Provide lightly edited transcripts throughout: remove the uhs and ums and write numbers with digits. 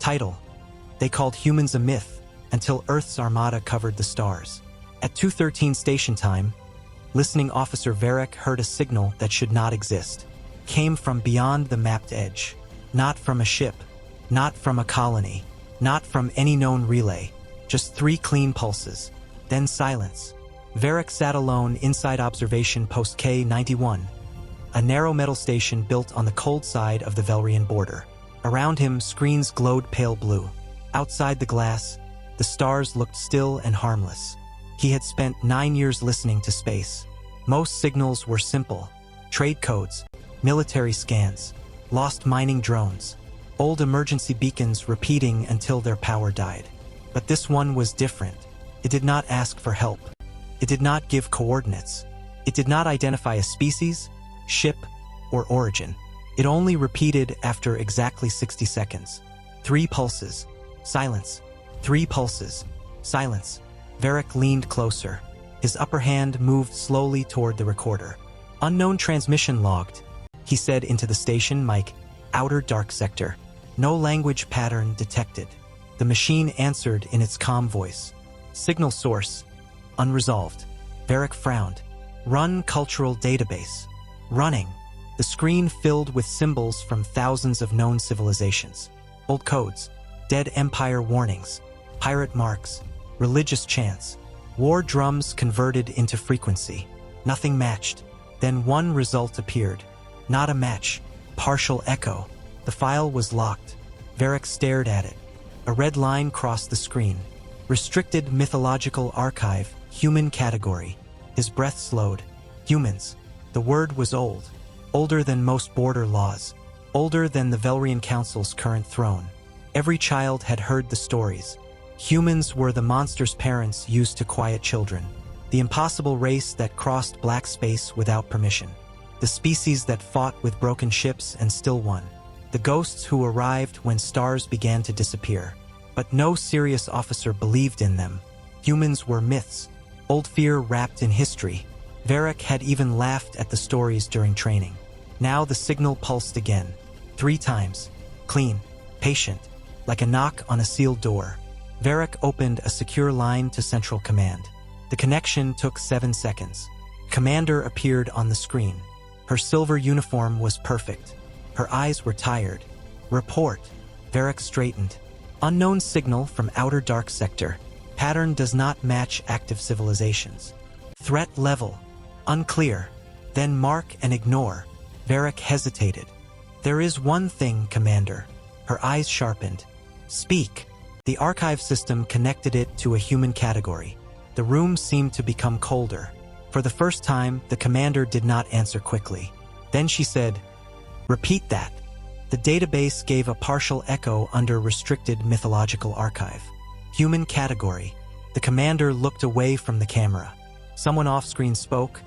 Title: They called humans a myth until Earth's Armada covered the stars. At 2:13 station time, listening officer Varric heard a signal that should not exist. Came from beyond the mapped edge. Not from a ship. Not from a colony. Not from any known relay. Just 3 clean pulses. Then silence. Varric sat alone inside observation post K-91, a narrow metal station built on the cold side of the Velrian border. Around him, screens glowed pale blue. Outside the glass, the stars looked still and harmless. He had spent 9 years listening to space. Most signals were simple: trade codes, military scans, lost mining drones, old emergency beacons repeating until their power died. But this one was different. It did not ask for help. It did not give coordinates. It did not identify a species, ship, or origin. It only repeated after exactly 60 seconds. 3 pulses. Silence. 3 pulses. Silence. Varric leaned closer. His upper hand moved slowly toward the recorder. Unknown transmission logged, he said into the station mic. Outer dark sector. No language pattern detected. The machine answered in its calm voice. Signal source: unresolved. Varric frowned. Run cultural database. Running. The screen filled with symbols from thousands of known civilizations. Old codes. Dead empire warnings. Pirate marks. Religious chants. War drums converted into frequency. Nothing matched. Then one result appeared. Not a match. Partial echo. The file was locked. Varric stared at it. A red line crossed the screen. Restricted mythological archive, human category. His breath slowed. Humans. The word was old. Older than most border laws. Older than the Velrian Council's current throne. Every child had heard the stories. Humans were the monsters parents used to quiet children. The impossible race that crossed black space without permission. The species that fought with broken ships and still won. The ghosts who arrived when stars began to disappear. But no serious officer believed in them. Humans were myths. Old fear wrapped in history. Varric had even laughed at the stories during training. Now the signal pulsed again. 3 times. Clean. Patient. Like a knock on a sealed door. Varric opened a secure line to Central Command. The connection took 7 seconds. Commander appeared on the screen. Her silver uniform was perfect. Her eyes were tired. Report. Varric straightened. Unknown signal from outer dark sector. Pattern does not match active civilizations. Threat level. Unclear. Then mark and ignore. Varric hesitated. There is one thing, Commander. Her eyes sharpened. Speak. The archive system connected it to a human category. The room seemed to become colder. For the first time, the commander did not answer quickly. Then she said, "Repeat that." The database gave a partial echo under restricted mythological archive. Human category. The commander looked away from the camera. Someone off-screen spoke,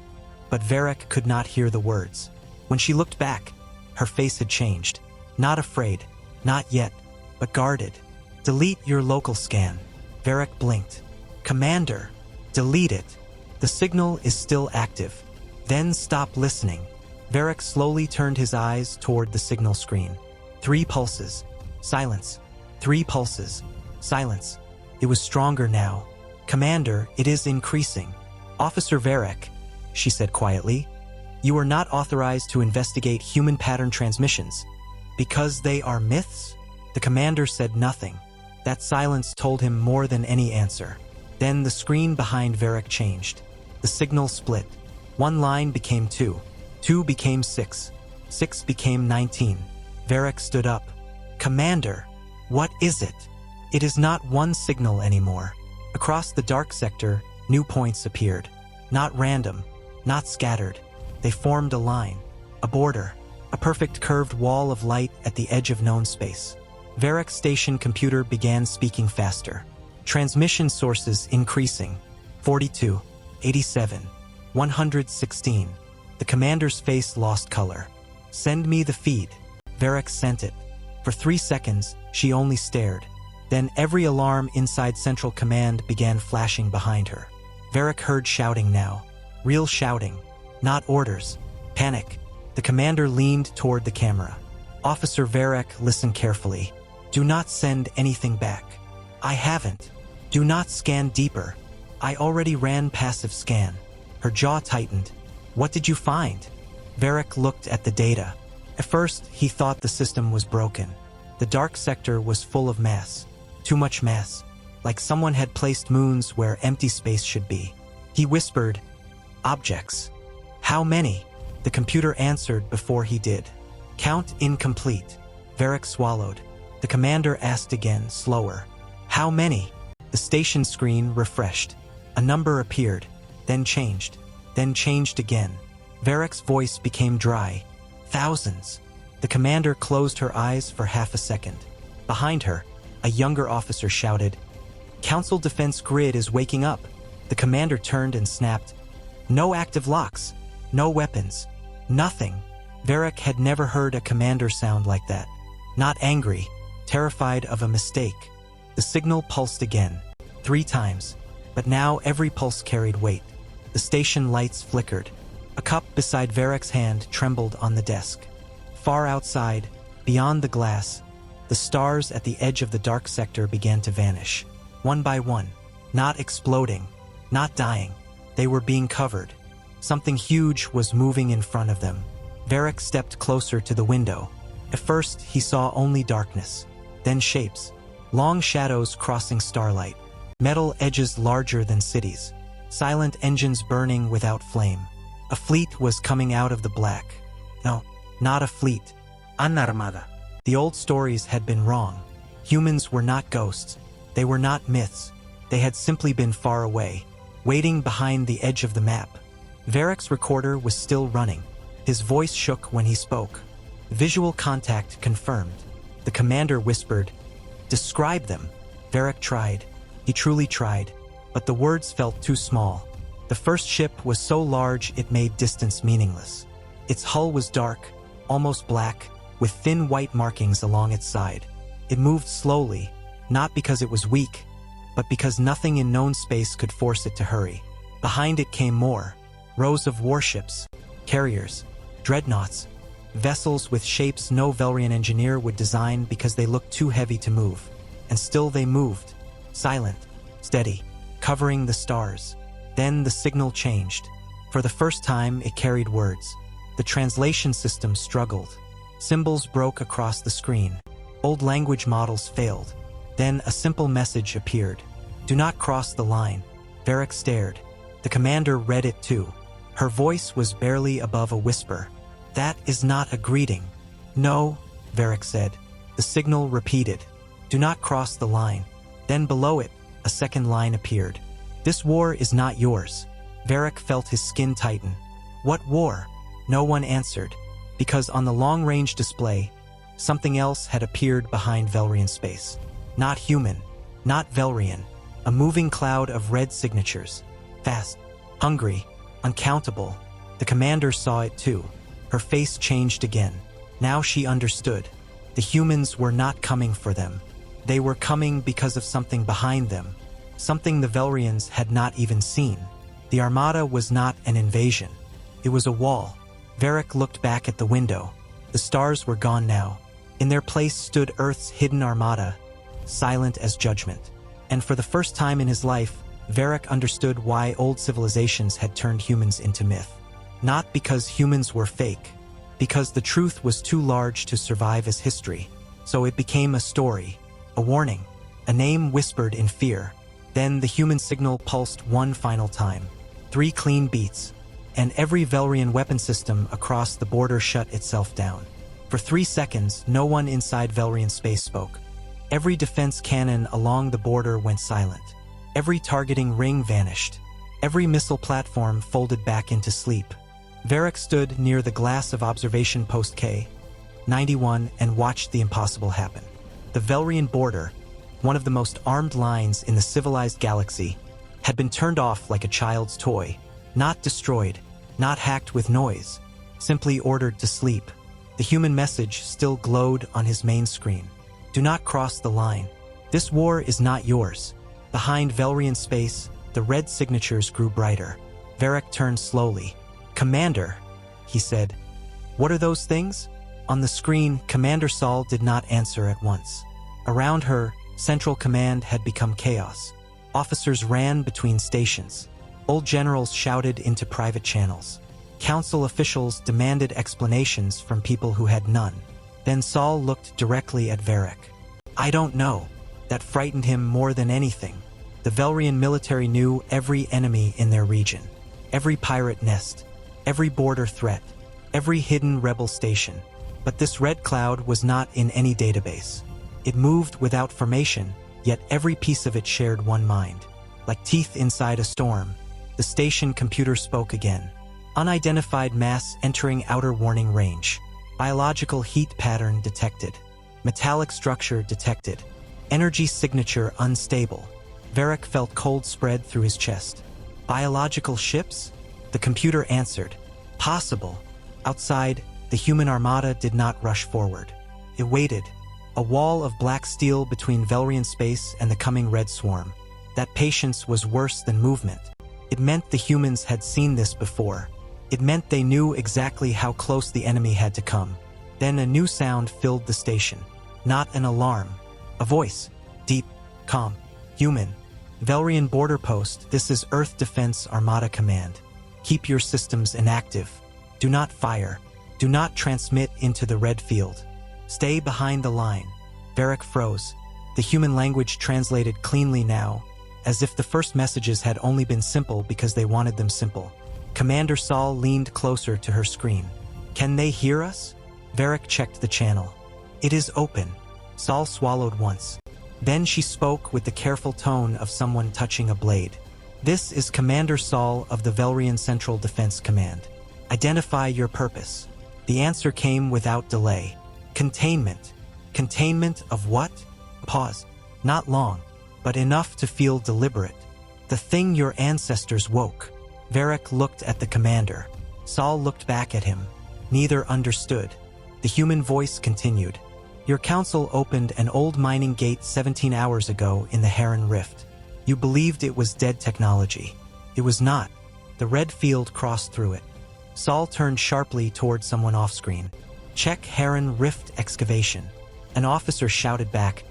but Varric could not hear the words. When she looked back, her face had changed. Not afraid, not yet, but guarded. Delete your local scan. Varric blinked. Commander, delete it. The signal is still active. Then stop listening. Varric slowly turned his eyes toward the signal screen. 3 pulses. Silence. 3 pulses. Silence. It was stronger now. Commander, it is increasing. Officer Varric, she said quietly, you are not authorized to investigate human pattern transmissions. Because they are myths? The commander said nothing. That silence told him more than any answer. Then the screen behind Varric changed. The signal split. 1 line became 2. 2 became 6. 6 became 19. Varric stood up. Commander, what is it? It is not one signal anymore. Across the dark sector, new points appeared. Not random, not scattered. They formed a line, a border, a perfect curved wall of light at the edge of known space. Varric's station computer began speaking faster. Transmission sources increasing. 42, 87, 116. The commander's face lost color. Send me the feed. Varric sent it. For 3 seconds, she only stared. Then every alarm inside Central Command began flashing behind her. Varric heard shouting now. Real shouting. Not orders. Panic. The commander leaned toward the camera. Officer Varric listened carefully. Do not send anything back. I haven't. Do not scan deeper. I already ran passive scan. Her jaw tightened. What did you find? Varric looked at the data. At first, he thought the system was broken. The dark sector was full of mass. Too much mass. Like someone had placed moons where empty space should be. He whispered, "Objects." "How many?" The computer answered before he did. "Count incomplete." Varric swallowed. The commander asked again, slower. "How many?" The station screen refreshed. A number appeared, then changed again. Varric's voice became dry. "Thousands." The commander closed her eyes for half a second. Behind her, a younger officer shouted, "Council Defense Grid is waking up." The commander turned and snapped, "No active locks, no weapons, nothing." Varric had never heard a commander sound like that. Not angry, terrified of a mistake. The signal pulsed again, 3 times, but now every pulse carried weight. The station lights flickered. A cup beside Varric's hand trembled on the desk. Far outside, beyond the glass, the stars at the edge of the dark sector began to vanish. One by one, not exploding, not dying. They were being covered. Something huge was moving in front of them. Varric stepped closer to the window. At first, he saw only darkness, then shapes, long shadows crossing starlight, metal edges larger than cities, silent engines burning without flame. A fleet was coming out of the black. No, not a fleet. An Armada. The old stories had been wrong. Humans were not ghosts. They were not myths. They had simply been far away, waiting behind the edge of the map. Varric's recorder was still running. His voice shook when he spoke. Visual contact confirmed. The commander whispered, "Describe them." Varric tried. He truly tried, but the words felt too small. The first ship was so large it made distance meaningless. Its hull was dark, almost black, with thin white markings along its side. It moved slowly, not because it was weak, but because nothing in known space could force it to hurry. Behind it came more, rows of warships, carriers, dreadnoughts, vessels with shapes no Velrian engineer would design because they looked too heavy to move. And still they moved, silent, steady, covering the stars. Then the signal changed. For the first time, it carried words. The translation system struggled. Symbols broke across the screen. Old language models failed. Then a simple message appeared. "Do not cross the line." Varric stared. The commander read it too. Her voice was barely above a whisper. "That is not a greeting." "No," Varric said. The signal repeated. "Do not cross the line." Then below it, a second line appeared. "This war is not yours." Varric felt his skin tighten. "What war?" No one answered, because on the long-range display, something else had appeared behind Velrian space. Not human, not Velrian. A moving cloud of red signatures. Fast, hungry, uncountable. The commander saw it too. Her face changed again. Now she understood. The humans were not coming for them. They were coming because of something behind them. Something the Velrians had not even seen. The Armada was not an invasion. It was a wall. Varric looked back at the window. The stars were gone now. In their place stood Earth's hidden Armada, silent as judgment. And for the first time in his life, Varric understood why old civilizations had turned humans into myth. Not because humans were fake, because the truth was too large to survive as history. So it became a story, a warning, a name whispered in fear. Then the human signal pulsed one final time. 3 clean beats, and every Velrian weapon system across the border shut itself down. For 3 seconds, no one inside Velrian space spoke. Every defense cannon along the border went silent. Every targeting ring vanished. Every missile platform folded back into sleep. Varric stood near the glass of observation post K-91 and watched the impossible happen. The Velrian border, one of the most armed lines in the civilized galaxy, had been turned off like a child's toy. Not destroyed, not hacked with noise, simply ordered to sleep. The human message still glowed on his main screen. "Do not cross the line. This war is not yours." Behind Velrian space, the red signatures grew brighter. Varric turned slowly. "Commander," he said. "What are those things?" On the screen, Commander Saul did not answer at once. Around her, Central Command had become chaos. Officers ran between stations. Old generals shouted into private channels. Council officials demanded explanations from people who had none. Then Saul looked directly at Varric. "I don't know." That frightened him more than anything. The Velrian military knew every enemy in their region, every pirate nest, every border threat, every hidden rebel station. But this red cloud was not in any database. It moved without formation, yet every piece of it shared one mind. Like teeth inside a storm, the station computer spoke again. Unidentified mass entering outer warning range. Biological heat pattern detected. Metallic structure detected. Energy signature unstable. Varric felt cold spread through his chest. Biological ships? The computer answered. Possible. Outside, the human armada did not rush forward. It waited. A wall of black steel between Velrian space and the coming red swarm. That patience was worse than movement. It meant the humans had seen this before. It meant they knew exactly how close the enemy had to come. Then a new sound filled the station. Not an alarm. A voice. Deep. Calm. Human. Velrian border post, this is Earth Defense Armada Command. Keep your systems inactive. Do not fire. Do not transmit into the red field. Stay behind the line. Varric froze. The human language translated cleanly now, as if the first messages had only been simple because they wanted them simple. Commander Saul leaned closer to her screen. Can they hear us? Varric checked the channel. It is open. Saul swallowed once. Then she spoke with the careful tone of someone touching a blade. This is Commander Saul of the Velrian Central Defense Command. Identify your purpose. The answer came without delay. Containment. Containment of what? Pause. Not long, but enough to feel deliberate. The thing your ancestors woke. Varric looked at the commander. Saul looked back at him. Neither understood. The human voice continued. Your council opened an old mining gate 17 hours ago in the Heron Rift. You believed it was dead technology. It was not. The red field crossed through it. Saul turned sharply toward someone off-screen. Check Heron Rift excavation. An officer shouted back.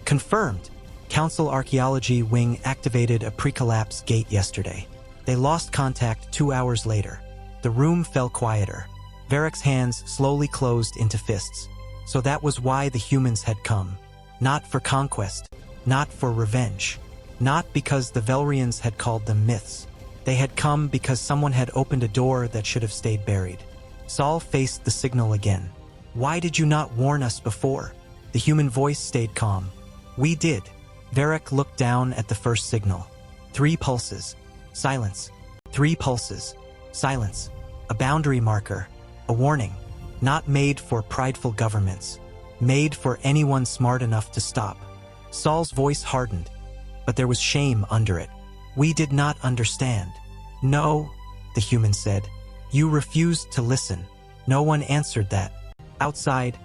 Confirmed. Council Archaeology Wing activated a pre-collapse gate yesterday. They lost contact 2 hours later. The room fell quieter. Varric's hands slowly closed into fists. So that was why the humans had come. Not for conquest. Not for revenge. Not because the Velrians had called them myths. They had come because someone had opened a door that should have stayed buried. Saul faced the signal again. Why did you not warn us before? The human voice stayed calm. We did. Varric looked down at the first signal. 3 pulses. Silence. 3 pulses. Silence. A boundary marker. A warning. Not made for prideful governments. Made for anyone smart enough to stop. Saul's voice hardened, but there was shame under it. We did not understand. No, the human said. You refused to listen. No one answered that. Outside,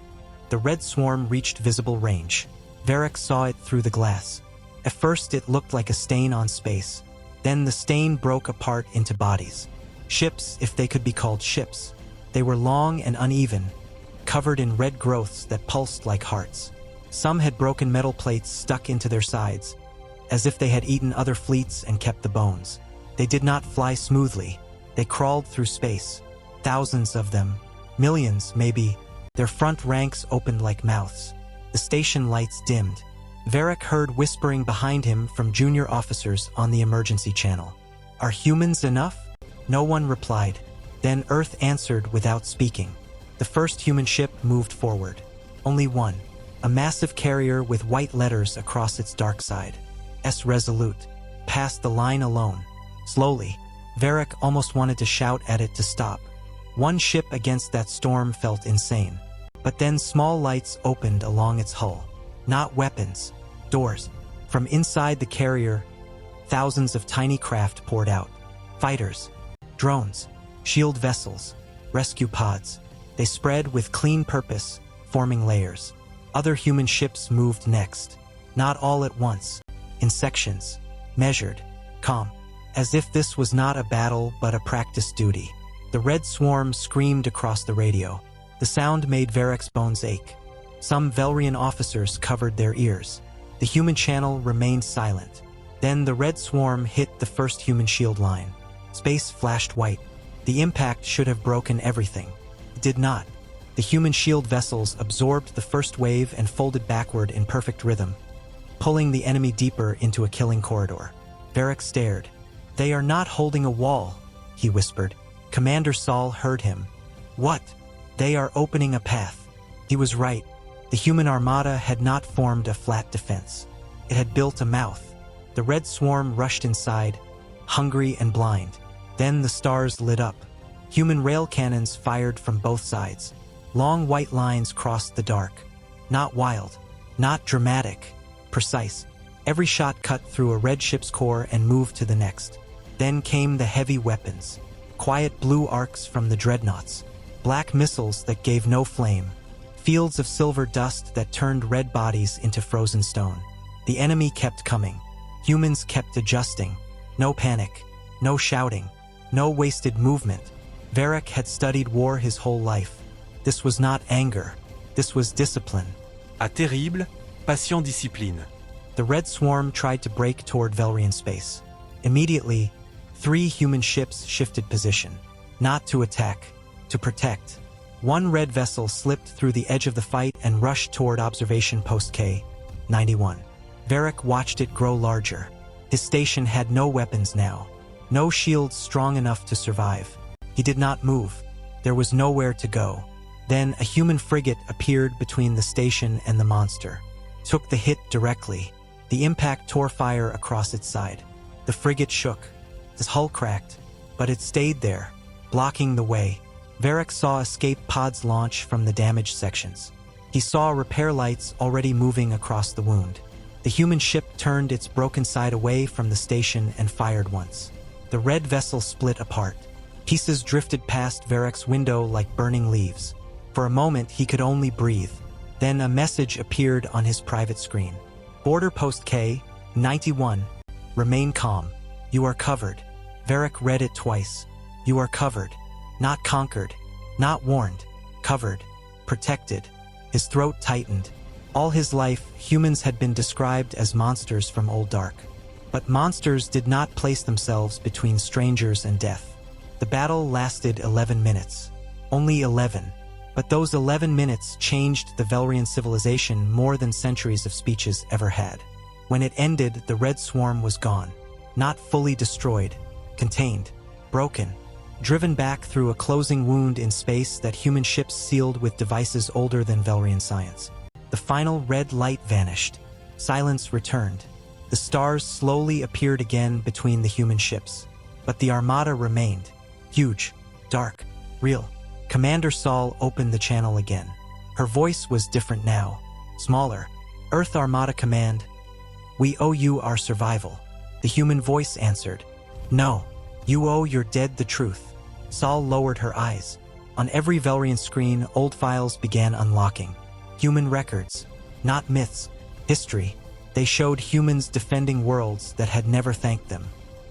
the red swarm reached visible range. Varric saw it through the glass. At first it looked like a stain on space. Then the stain broke apart into bodies. Ships, if they could be called ships. They were long and uneven, covered in red growths that pulsed like hearts. Some had broken metal plates stuck into their sides, as if they had eaten other fleets and kept the bones. They did not fly smoothly. They crawled through space. Thousands of them. Millions, maybe. Their front ranks opened like mouths. The station lights dimmed. Varric heard whispering behind him from junior officers on the emergency channel. Are humans enough? No one replied. Then Earth answered without speaking. The first human ship moved forward. Only one. A massive carrier with white letters across its dark side. S Resolute. Passed the line alone. Slowly. Varric almost wanted to shout at it to stop. One ship against that storm felt insane. But then small lights opened along its hull. Not weapons. Doors. From inside the carrier, thousands of tiny craft poured out. Fighters. Drones. Shield vessels. Rescue pods. They spread with clean purpose, forming layers. Other human ships moved next. Not all at once. In sections. Measured. Calm. As if this was not a battle but a practice duty. The red swarm screamed across the radio. The sound made Varric's bones ache. Some Velrian officers covered their ears. The human channel remained silent. Then the red swarm hit the first human shield line. Space flashed white. The impact should have broken everything. It did not. The human shield vessels absorbed the first wave and folded backward in perfect rhythm, pulling the enemy deeper into a killing corridor. Varric stared. "They are not holding a wall," he whispered. Commander Saul heard him. "What? They are opening a path." He was right. The human armada had not formed a flat defense. It had built a mouth. The red swarm rushed inside, hungry and blind. Then the stars lit up. Human rail cannons fired from both sides. Long white lines crossed the dark. Not wild, not dramatic, precise. Every shot cut through a red ship's core and moved to the next. Then came the heavy weapons. Quiet blue arcs from the dreadnoughts. Black missiles that gave no flame. Fields of silver dust that turned red bodies into frozen stone. The enemy kept coming. Humans kept adjusting. No panic. No shouting. No wasted movement. Varric had studied war his whole life. This was not anger. This was discipline. À terrible, patient discipline. The red swarm tried to break toward Velrian space. Immediately, 3 human ships shifted position. Not to attack, to protect. One red vessel slipped through the edge of the fight and rushed toward observation post K-91. Varric watched it grow larger. His station had no weapons now. No shields strong enough to survive. He did not move. There was nowhere to go. Then a human frigate appeared between the station and the monster. Took the hit directly. The impact tore fire across its side. The frigate shook. Its hull cracked, but it stayed there, blocking the way. Varric saw escape pods launch from the damaged sections. He saw repair lights already moving across the wound. The human ship turned its broken side away from the station and fired once. The red vessel split apart. Pieces drifted past Varric's window like burning leaves. For a moment, he could only breathe. Then a message appeared on his private screen. Border Post K-91. Remain calm. You are covered. Varric read it twice. You are covered. Not conquered. Not warned. Covered. Protected. His throat tightened. All his life, humans had been described as monsters from Old Dark. But monsters did not place themselves between strangers and death. The battle lasted 11 minutes. Only 11. But those 11 minutes changed the Velrian civilization more than centuries of speeches ever had. When it ended, the red swarm was gone. Not fully destroyed. Contained. Broken. Driven back through a closing wound in space that human ships sealed with devices older than Velrian science. The final red light vanished. Silence returned. The stars slowly appeared again between the human ships. But the Armada remained. Huge. Dark. Real. Commander Saul opened the channel again. Her voice was different now. Smaller. Earth Armada Command. We owe you our survival. The human voice answered. No. You owe your dead the truth. Saul lowered her eyes. On every Velrian screen, old files began unlocking. Human records. Not myths. History. They showed humans defending worlds that had never thanked them.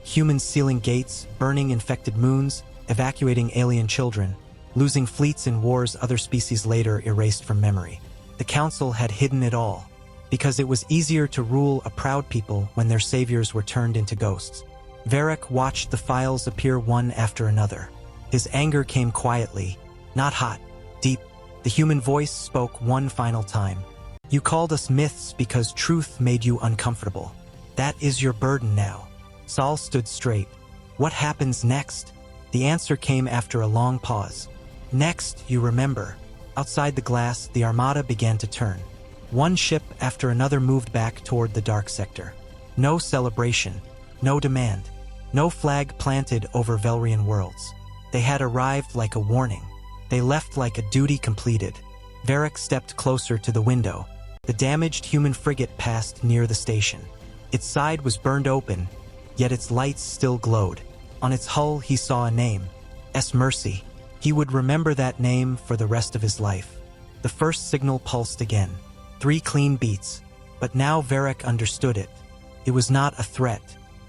Humans sealing gates, burning infected moons, evacuating alien children, losing fleets in wars other species later erased from memory. The Council had hidden it all, because it was easier to rule a proud people when their saviors were turned into ghosts. Varric watched the files appear one after another. His anger came quietly, not hot, deep. The human voice spoke one final time. You called us myths because truth made you uncomfortable. That is your burden now. Saul stood straight. What happens next? The answer came after a long pause. Next, you remember. Outside the glass, the Armada began to turn. One ship after another moved back toward the dark sector. No celebration. No demand. No flag planted over Velrian worlds. They had arrived like a warning. They left like a duty completed. Varric stepped closer to the window. The damaged human frigate passed near the station. Its side was burned open, yet its lights still glowed. On its hull he saw a name. S. Mercy. He would remember that name for the rest of his life. The first signal pulsed again. 3 clean beats. But now Varric understood it. It was not a threat.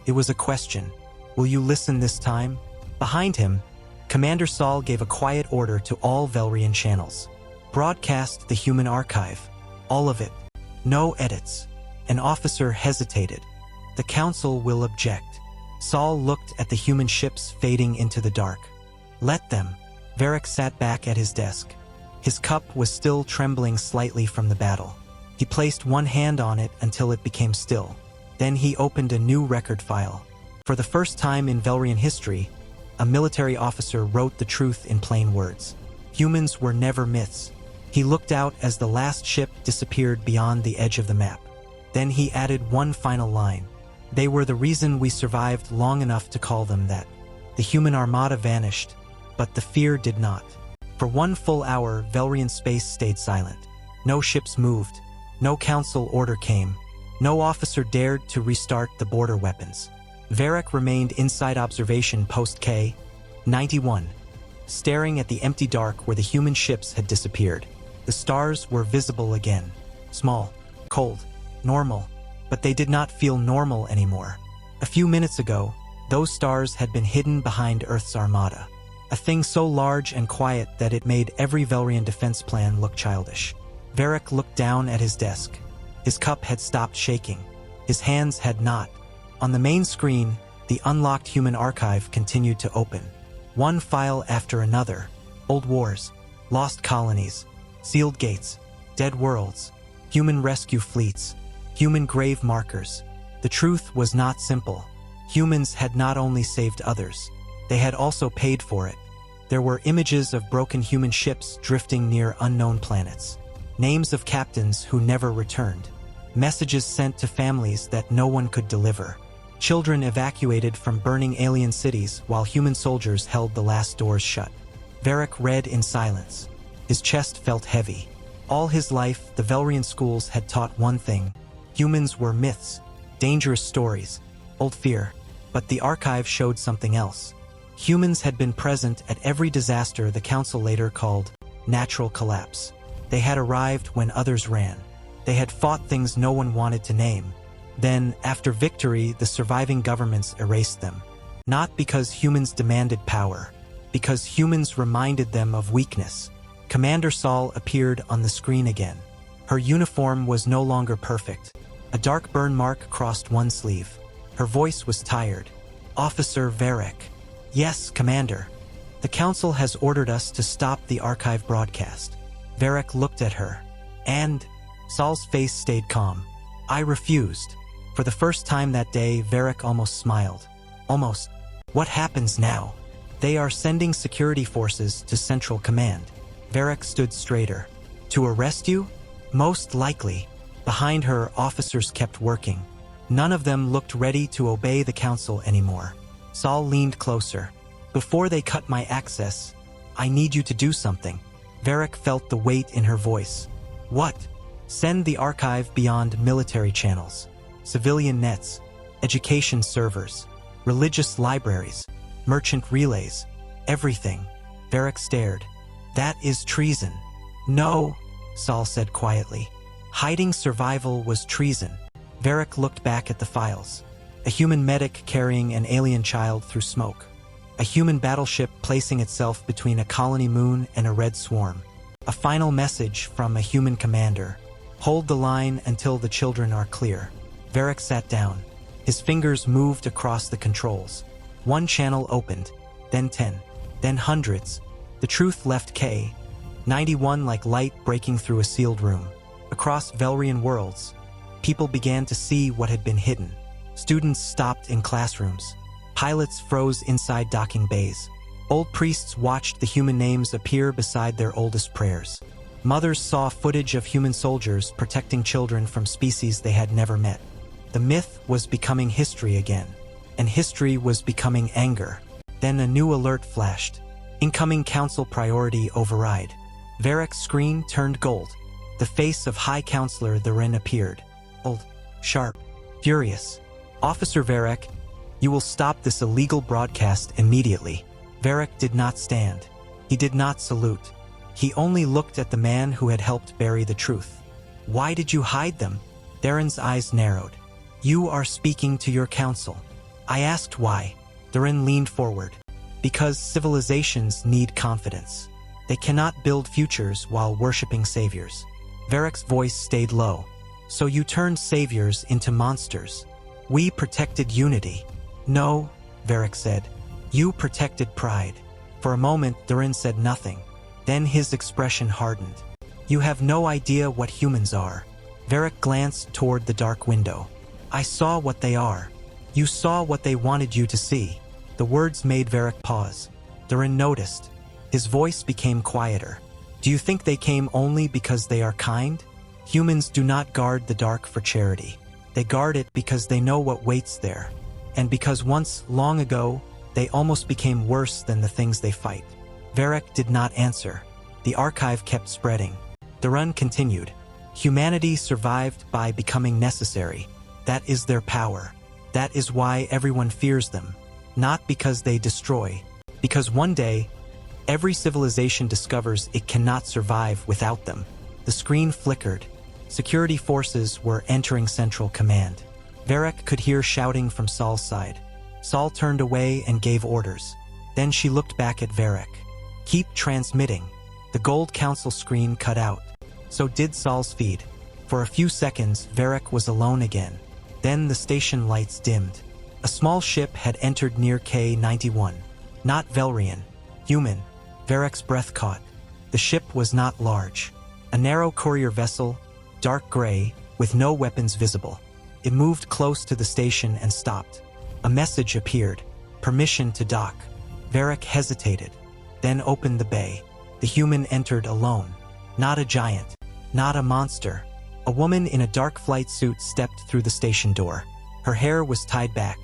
It was a question. Will you listen this time? Behind him, Commander Saul gave a quiet order to all Velrian channels. Broadcast the human archive. All of it. No edits. An officer hesitated. The council will object. Saul looked at the human ships fading into the dark. Let them. Varric sat back at his desk. His cup was still trembling slightly from the battle. He placed one hand on it until it became still. Then he opened a new record file. For the first time in Velrian history, a military officer wrote the truth in plain words. Humans were never myths. He looked out as the last ship disappeared beyond the edge of the map. Then he added one final line. They were the reason we survived long enough to call them that. The human armada vanished, but the fear did not. For 1 full hour, Velrian space stayed silent. No ships moved. No council order came. No officer dared to restart the border weapons. Varric remained inside observation post K-91, staring at the empty dark where the human ships had disappeared. The stars were visible again. Small, cold, normal, but they did not feel normal anymore. A few minutes ago, those stars had been hidden behind Earth's armada. A thing so large and quiet that it made every Velrian defense plan look childish. Varric looked down at his desk. His cup had stopped shaking. His hands had not. On the main screen, the unlocked human archive continued to open. One file after another. Old wars, lost colonies, sealed gates, dead worlds, human rescue fleets, human grave markers. The truth was not simple. Humans had not only saved others, they had also paid for it. There were images of broken human ships drifting near unknown planets. Names of captains who never returned. Messages sent to families that no one could deliver. Children evacuated from burning alien cities while human soldiers held the last doors shut. Varric read in silence. His chest felt heavy. All his life, the Velrian schools had taught one thing. Humans were myths, dangerous stories, old fear. But the archive showed something else. Humans had been present at every disaster the council later called natural collapse. They had arrived when others ran. They had fought things no one wanted to name. Then, after victory, the surviving governments erased them. Not because humans demanded power, because humans reminded them of weakness. Commander Saul appeared on the screen again. Her uniform was no longer perfect. A dark burn mark crossed one sleeve. Her voice was tired. Officer Varric. Yes, Commander. The Council has ordered us to stop the archive broadcast. Varric looked at her. And Saul's face stayed calm. I refused. For the first time that day, Varric almost smiled. Almost. What happens now? They are sending security forces to Central Command. Varric stood straighter. To arrest you? Most likely. Behind her, officers kept working. None of them looked ready to obey the Council anymore. Saul leaned closer. Before they cut my access, I need you to do something. Varric felt the weight in her voice. What? Send the archive beyond military channels, civilian nets, education servers, religious libraries, merchant relays, everything. Varric stared. That is treason. No, Saul said quietly. Hiding survival was treason. Varric looked back at the files. A human medic carrying an alien child through smoke. A human battleship placing itself between a colony moon and a red swarm. A final message from a human commander. Hold the line until the children are clear. Varric sat down. His fingers moved across the controls. One channel opened, then 10, then hundreds. The truth left K-91 like light breaking through a sealed room. Across Velrian worlds, people began to see what had been hidden. Students stopped in classrooms. Pilots froze inside docking bays. Old priests watched the human names appear beside their oldest prayers. Mothers saw footage of human soldiers protecting children from species they had never met. The myth was becoming history again, and history was becoming anger. Then a new alert flashed. Incoming council priority override. Varric's screen turned gold. The face of High Counselor Therin appeared. Old, sharp, furious. Officer Varric, you will stop this illegal broadcast immediately. Varric did not stand. He did not salute. He only looked at the man who had helped bury the truth. Why did you hide them? Therin's eyes narrowed. You are speaking to your council. I asked why. Therin leaned forward. Because civilizations need confidence. They cannot build futures while worshipping saviors. Varek's voice stayed low. So you turned saviors into monsters. We protected unity. No, Varek said. You protected pride. For a moment, Durin said nothing. Then his expression hardened. You have no idea what humans are. Varek glanced toward the dark window. I saw what they are. You saw what they wanted you to see. The words made Varek pause. Durin noticed. His voice became quieter. Do you think they came only because they are kind? Humans do not guard the dark for charity. They guard it because they know what waits there. And because once, long ago, they almost became worse than the things they fight. Varek did not answer. The archive kept spreading. The run continued. Humanity survived by becoming necessary. That is their power. That is why everyone fears them. Not because they destroy. Because one day, every civilization discovers it cannot survive without them. The screen flickered. Security forces were entering Central Command. Varek could hear shouting from Saul's side. Saul turned away and gave orders. Then she looked back at Varek. Keep transmitting. The Gold Council screen cut out. So did Saul's feed. For a few seconds, Varek was alone again. Then the station lights dimmed. A small ship had entered near K-91. Not Velrian. Human. Varek's breath caught. The ship was not large. A narrow courier vessel, dark gray, with no weapons visible. It moved close to the station and stopped. A message appeared. Permission to dock. Varek hesitated, then opened the bay. The human entered alone. Not a giant. Not a monster. A woman in a dark flight suit stepped through the station door. Her hair was tied back.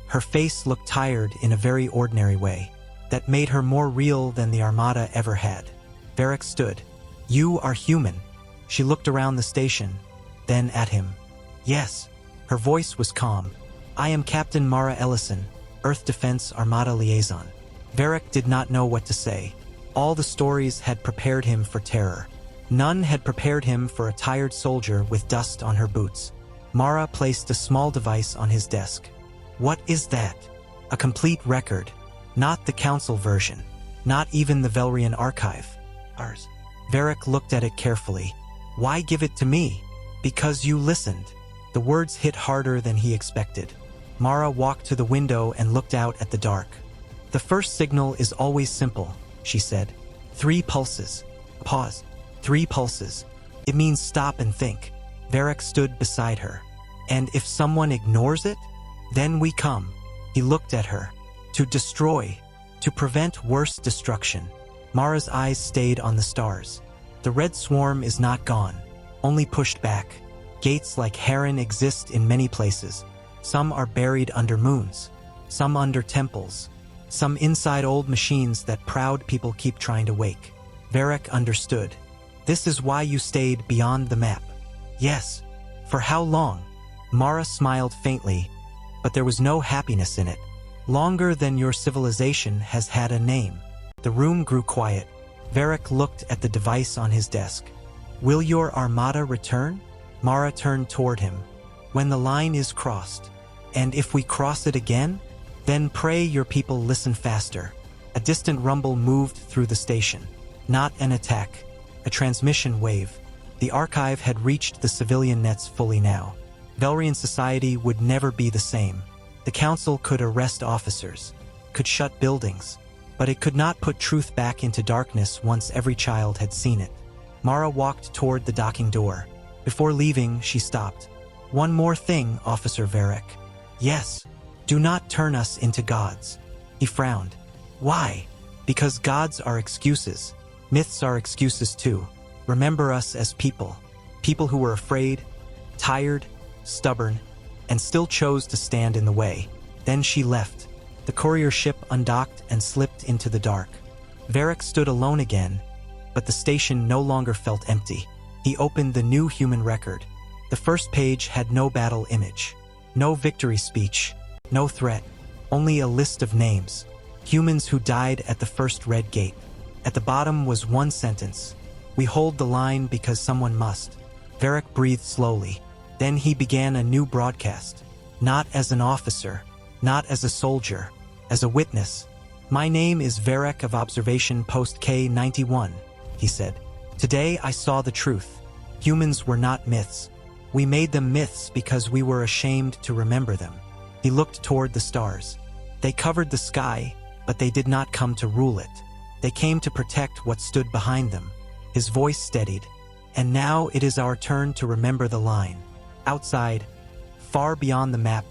Her face looked tired in a very ordinary way. That made her more real than the Armada ever had. Varek stood. You are human. She looked around the station, then at him. Yes. Her voice was calm. I am Captain Mara Ellison, Earth Defense Armada Liaison. Varek did not know what to say. All the stories had prepared him for terror. None had prepared him for a tired soldier with dust on her boots. Mara placed a small device on his desk. What is that? A complete record. Not the council version. Not even the Velrian archive. Ours. Varek looked at it carefully. Why give it to me? Because you listened. The words hit harder than he expected. Mara walked to the window and looked out at the dark. The first signal is always simple, she said. 3 pulses. Pause. 3 pulses. It means stop and think. Varek stood beside her. And if someone ignores it, then we come. He looked at her. To destroy. To prevent worse destruction. Mara's eyes stayed on the stars. The red swarm is not gone. Only pushed back. Gates like Heron exist in many places. Some are buried under moons. Some under temples. Some inside old machines that proud people keep trying to wake. Varek understood. This is why you stayed beyond the map. Yes. For how long? Mara smiled faintly, but there was no happiness in it. Longer than your civilization has had a name. The room grew quiet. Varek looked at the device on his desk. Will your Armada return? Mara turned toward him. When the line is crossed. And if we cross it again? Then pray your people listen faster. A distant rumble moved through the station. Not an attack. A transmission wave. The archive had reached the civilian nets fully now. Velrian society would never be the same. The council could arrest officers, could shut buildings, but it could not put truth back into darkness once every child had seen it. Mara walked toward the docking door. Before leaving, she stopped. One more thing, Officer Varek. Yes. Do not turn us into gods. He frowned. Why? Because gods are excuses. Myths are excuses too. Remember us as people. People who were afraid, tired, stubborn, and still chose to stand in the way. Then she left. The courier ship undocked and slipped into the dark. Varek stood alone again, but the station no longer felt empty. He opened the new human record. The first page had no battle image, no victory speech, no threat, only a list of names. Humans who died at the first red gate. At the bottom was one sentence. We hold the line because someone must. Varek breathed slowly. Then he began a new broadcast. Not as an officer, not as a soldier, as a witness. My name is Varek of Observation Post K-91, he said. Today I saw the truth. Humans were not myths. We made them myths because we were ashamed to remember them. He looked toward the stars. They covered the sky, but they did not come to rule it. They came to protect what stood behind them. His voice steadied. And now it is our turn to remember the line. Outside, far beyond the map,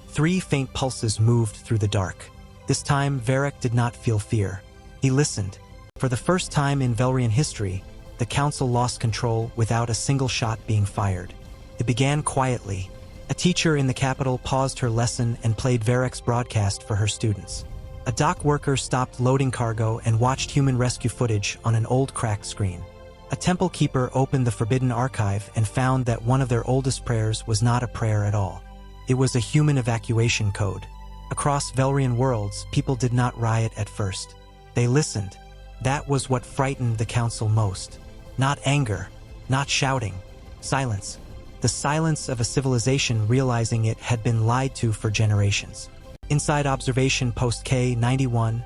3 faint pulses moved through the dark. This time, Varric did not feel fear. He listened. For the first time in Velrian history, the council lost control without a single shot being fired. It began quietly. A teacher in the capital paused her lesson and played Varric's broadcast for her students. A dock worker stopped loading cargo and watched human rescue footage on an old cracked screen. A temple keeper opened the forbidden archive and found that one of their oldest prayers was not a prayer at all. It was a human evacuation code. Across Velrian worlds, people did not riot at first. They listened. That was what frightened the council most. Not anger, not shouting. Silence. The silence of a civilization realizing it had been lied to for generations. Inside observation post K-91,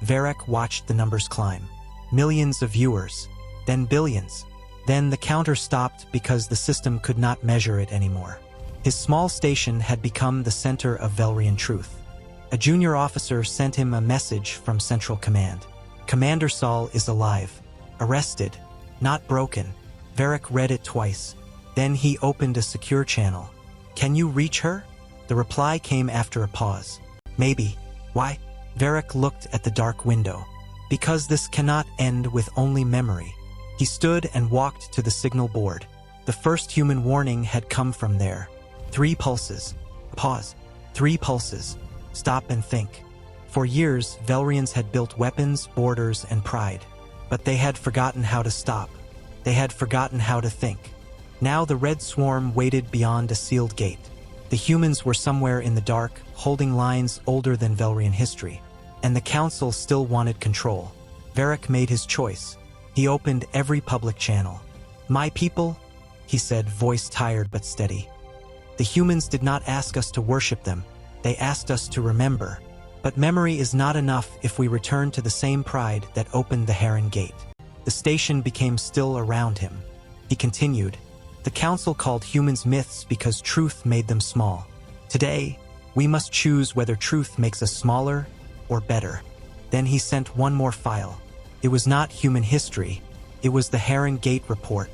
Varric watched the numbers climb. Millions of viewers, then billions. Then the counter stopped because the system could not measure it anymore. His small station had become the center of Velrian truth. A junior officer sent him a message from Central Command. Commander Saul is alive. Arrested. Not broken. Varric read it twice. Then he opened a secure channel. Can you reach her? The reply came after a pause. Maybe. Why? Varric looked at the dark window. Because this cannot end with only memory. He stood and walked to the signal board. The first human warning had come from there. 3 pulses. Pause. 3 pulses. Stop and think. For years, Velrians had built weapons, borders, and pride. But they had forgotten how to stop. They had forgotten how to think. Now the red swarm waited beyond a sealed gate. The humans were somewhere in the dark, holding lines older than Velrian history. And the council still wanted control. Varric made his choice. He opened every public channel. My people, he said, voice tired but steady. The humans did not ask us to worship them. They asked us to remember. But memory is not enough if we return to the same pride that opened the Heron Gate. The station became still around him. He continued. The council called humans myths because truth made them small. Today, we must choose whether truth makes us smaller or better. Then he sent one more file. It was not human history. It was the Heron Gate report.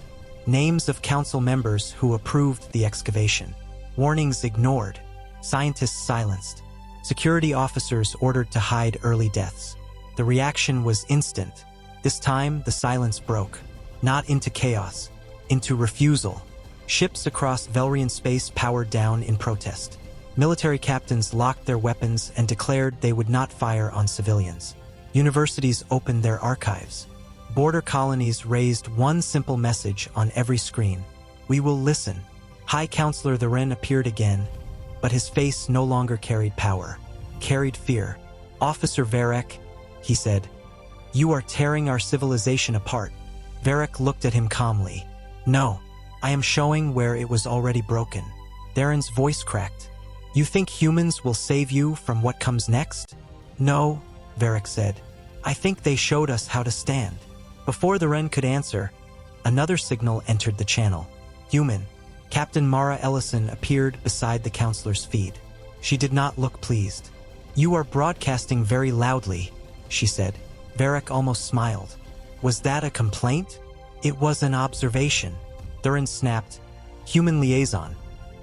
Names of council members who approved the excavation. Warnings ignored. Scientists silenced. Security officers ordered to hide early deaths. The reaction was instant. This time, the silence broke. Not into chaos. Into refusal. Ships across Velrian space powered down in protest. Military captains locked their weapons and declared they would not fire on civilians. Universities opened their archives. Border colonies raised one simple message on every screen. We will listen. High Counselor Theren appeared again, but his face no longer carried power, carried fear. Officer Varric, he said, you are tearing our civilization apart. Varric looked at him calmly. No, I am showing where it was already broken. Theren's voice cracked. You think humans will save you from what comes next? No, Varric said. I think they showed us how to stand. Before Theren could answer, another signal entered the channel. Human. Captain Mara Ellison appeared beside the counselor's feed. She did not look pleased. You are broadcasting very loudly, she said. Varric almost smiled. Was that a complaint? It was an observation. Theren snapped. Human liaison.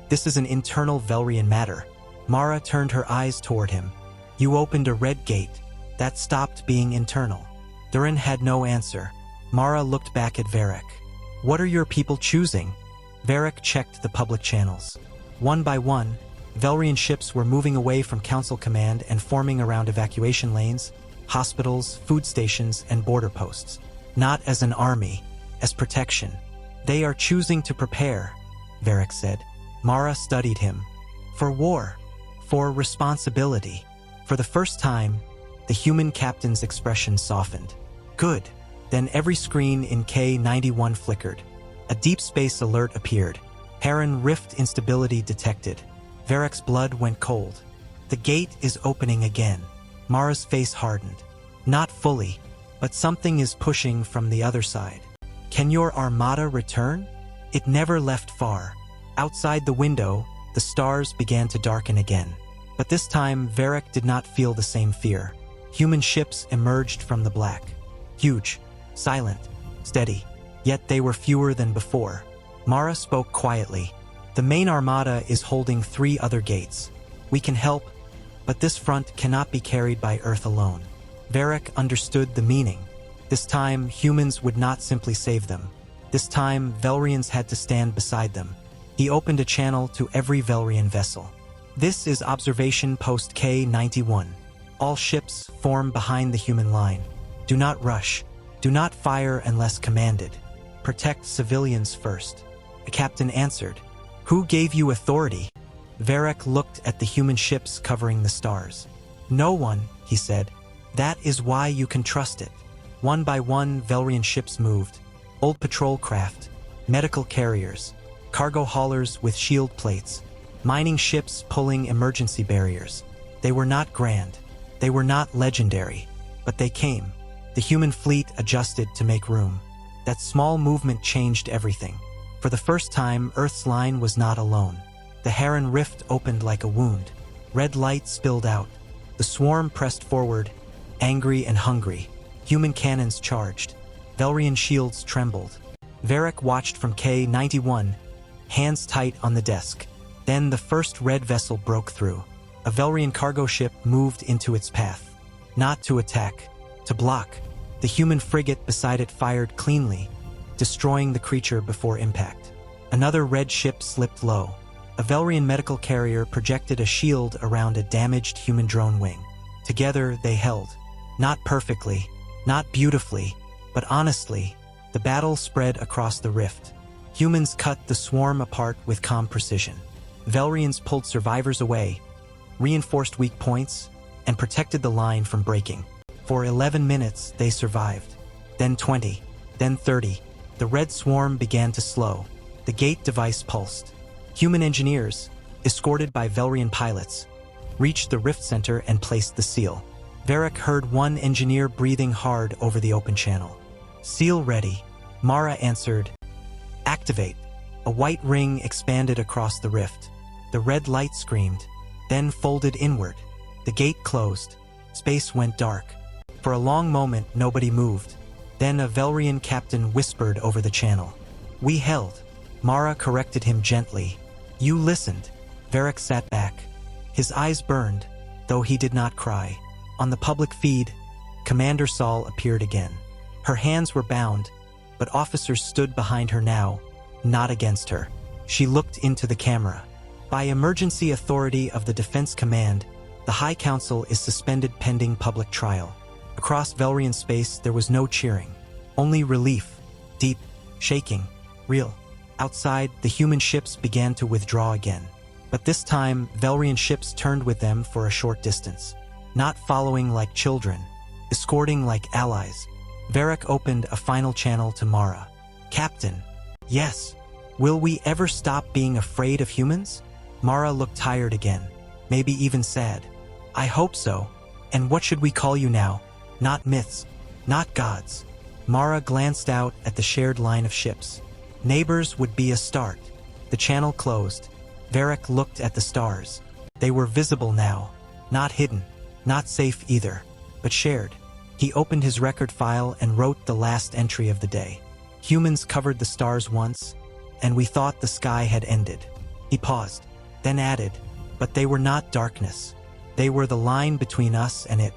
This is an internal Velrian matter. Mara turned her eyes toward him. You opened a red gate. That stopped being internal. Theren had no answer. Mara looked back at Varric. What are your people choosing? Varric checked the public channels. One by one, Velrian ships were moving away from Council Command and forming around evacuation lanes, hospitals, food stations, and border posts. Not as an army, as protection. They are choosing to prepare, Varric said. Mara studied him. For war. For responsibility. For the first time, the human captain's expression softened. Good. Then every screen in K-91 flickered. A deep space alert appeared. Heron rift instability detected. Varric's blood went cold. The gate is opening again. Mara's face hardened. Not fully, but something is pushing from the other side. Can your Armada return? It never left far. Outside the window, the stars began to darken again. But this time, Varric did not feel the same fear. Human ships emerged from the black. Huge, silent, steady. Yet they were fewer than before. Mara spoke quietly. The main armada is holding 3 other gates. We can help, but this front cannot be carried by Earth alone. Varric understood the meaning. This time, humans would not simply save them. This time, Velrians had to stand beside them. He opened a channel to every Velrian vessel. This is Observation Post K-91. All ships form behind the human line. Do not rush. Do not fire unless commanded. Protect civilians first. A captain answered. Who gave you authority? Varric looked at the human ships covering the stars. No one, he said. That is why you can trust it. One by one, Velrian ships moved. Old patrol craft, medical carriers, cargo haulers with shield plates, mining ships pulling emergency barriers. They were not grand. They were not legendary. But they came. The human fleet adjusted to make room. That small movement changed everything. For the first time, Earth's line was not alone. The Heron Rift opened like a wound. Red light spilled out. The swarm pressed forward, angry and hungry. Human cannons charged. Velrian shields trembled. Varric watched from K-91, hands tight on the desk. Then the first red vessel broke through. A Velrian cargo ship moved into its path. Not to attack, to block. The human frigate beside it fired cleanly, destroying the creature before impact. Another red ship slipped low. A Velrian medical carrier projected a shield around a damaged human drone wing. Together they held. Not perfectly, not beautifully, but honestly, the battle spread across the rift. Humans cut the swarm apart with calm precision. Velrians pulled survivors away, reinforced weak points, and protected the line from breaking. For 11 minutes, they survived. Then 20, then 30. The red swarm began to slow. The gate device pulsed. Human engineers, escorted by Velrian pilots, reached the rift center and placed the seal. Varric heard one engineer breathing hard over the open channel. Seal ready. Mara answered. Activate. A white ring expanded across the rift. The red light screamed, then folded inward. The gate closed. Space went dark. For a long moment, nobody moved. Then a Velrian captain whispered over the channel. We held. Mara corrected him gently. You listened. Varric sat back. His eyes burned, though he did not cry. On the public feed, Commander Saul appeared again. Her hands were bound, but officers stood behind her now, not against her. She looked into the camera. By emergency authority of the Defense Command, the High Council is suspended pending public trial. Across Velrian space, there was no cheering. Only relief. Deep, shaking, real. Outside, the human ships began to withdraw again. But this time, Velrian ships turned with them for a short distance. Not following like children, escorting like allies. Varric opened a final channel to Mara. Captain. Yes. Will we ever stop being afraid of humans? Mara looked tired again. Maybe even sad. I hope so. And what should we call you now? Not myths. Not gods. Mara glanced out at the shared line of ships. Neighbors would be a start. The channel closed. Varric looked at the stars. They were visible now. Not hidden. Not safe either. But shared. He opened his record file and wrote the last entry of the day. Humans covered the stars once, and we thought the sky had ended. He paused, then added, but they were not darkness. They were the line between us and it.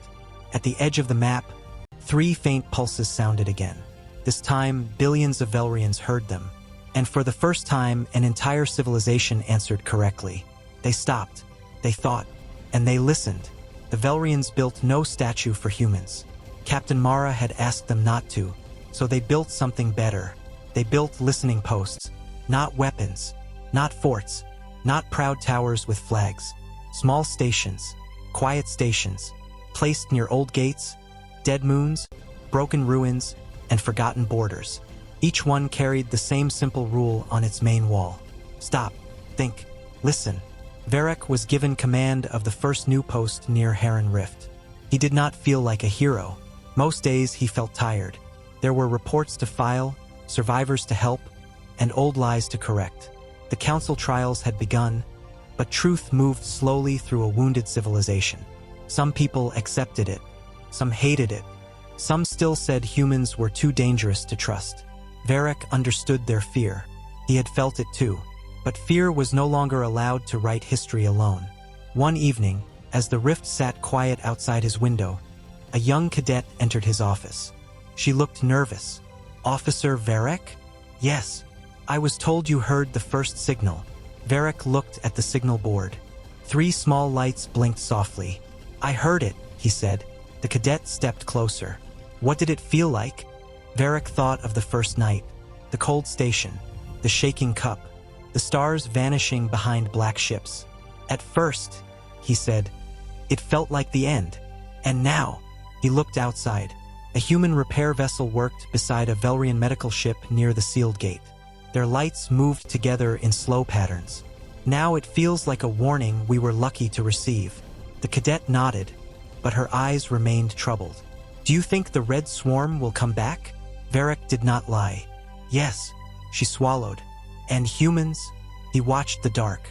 At the edge of the map, 3 faint pulses sounded again. This time, billions of Velrians heard them. And for the first time, an entire civilization answered correctly. They stopped, they thought, and they listened. The Velrians built no statue for humans. Captain Mara had asked them not to, so they built something better. They built listening posts, not weapons, not forts, not proud towers with flags. Small stations, quiet stations, placed near old gates, dead moons, broken ruins, and forgotten borders. Each one carried the same simple rule on its main wall. Stop, think, listen. Varric was given command of the first new post near Heron Rift. He did not feel like a hero. Most days he felt tired. There were reports to file, survivors to help, and old lies to correct. The council trials had begun, but truth moved slowly through a wounded civilization. Some people accepted it, some hated it, some still said humans were too dangerous to trust. Varric understood their fear. He had felt it too, but fear was no longer allowed to write history alone. One evening, as the Rift sat quiet outside his window, a young cadet entered his office. She looked nervous. "Officer Varric?" "Yes. I was told you heard the first signal." Varric looked at the signal board. 3 small lights blinked softly. "I heard it," he said. The cadet stepped closer. "What did it feel like?" Varric thought of the first night, the cold station, the shaking cup, the stars vanishing behind black ships. "At first," he said, "it felt like the end. And now," he looked outside. A human repair vessel worked beside a Velrian medical ship near the sealed gate. Their lights moved together in slow patterns. "Now it feels like a warning we were lucky to receive." The cadet nodded, but her eyes remained troubled. "Do you think the Red Swarm will come back?" Varric did not lie. "Yes," she swallowed. "And humans?" He watched the dark.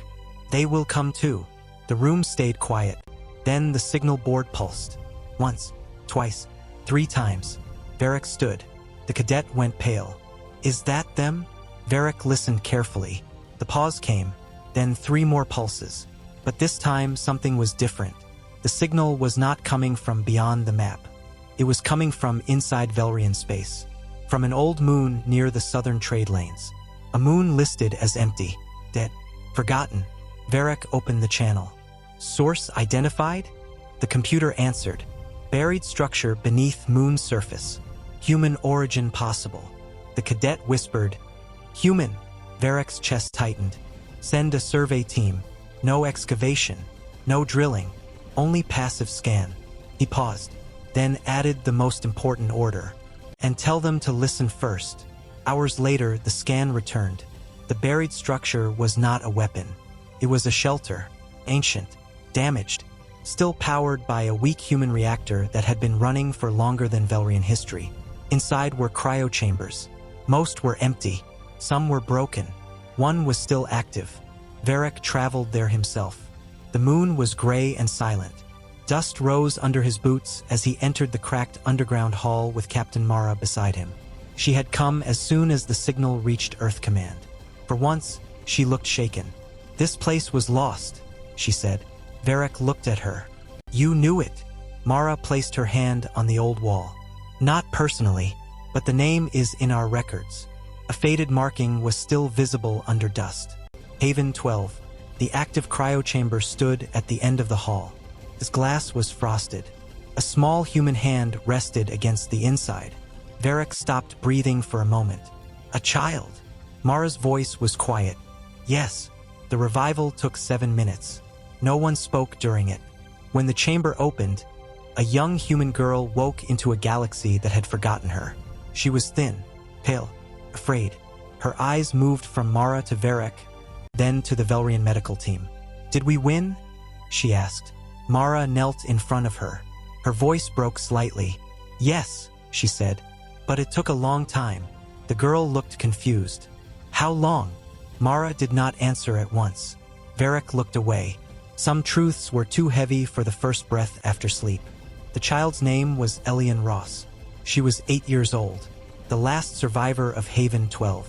"They will come too." The room stayed quiet. Then the signal board pulsed. Once, twice, 3 times. Varric stood. The cadet went pale. "Is that them?" Varric listened carefully. The pause came, then 3 more pulses. But this time something was different. The signal was not coming from beyond the map. It was coming from inside Velrian space. From an old moon near the southern trade lanes. A moon listed as empty, dead, forgotten. Varric opened the channel. "Source identified?" The computer answered. "Buried structure beneath moon surface. Human origin possible." The cadet whispered, "Human." Varric's chest tightened. "Send a survey team. No excavation. No drilling. Only passive scan." He paused, then added the most important order. "And tell them to listen first." Hours later, the scan returned. The buried structure was not a weapon. It was a shelter, ancient, damaged, still powered by a weak human reactor that had been running for longer than Velrian history. Inside were cryochambers. Most were empty. Some were broken. One was still active. Varric traveled there himself. The moon was gray and silent. Dust rose under his boots as he entered the cracked underground hall with Captain Mara beside him. She had come as soon as the signal reached Earth Command. For once, she looked shaken. "This place was lost," she said. Varric looked at her. "You knew it." Mara placed her hand on the old wall. "Not personally, but the name is in our records." A faded marking was still visible under dust. Haven 12. The active cryochamber stood at the end of the hall. Its glass was frosted. A small human hand rested against the inside. Varric stopped breathing for a moment. "A child." Mara's voice was quiet. "Yes." The revival took 7 minutes. No one spoke during it. When the chamber opened, a young human girl woke into a galaxy that had forgotten her. She was thin, pale, afraid. Her eyes moved from Mara to Varric, then to the Velrian medical team. "Did we win?" she asked. Mara knelt in front of her. Her voice broke slightly. "Yes," she said, "but it took a long time." The girl looked confused. "How long?" Mara did not answer at once. Varric looked away. Some truths were too heavy for the first breath after sleep. The child's name was Elian Ross. She was 8 years old, the last survivor of Haven 12.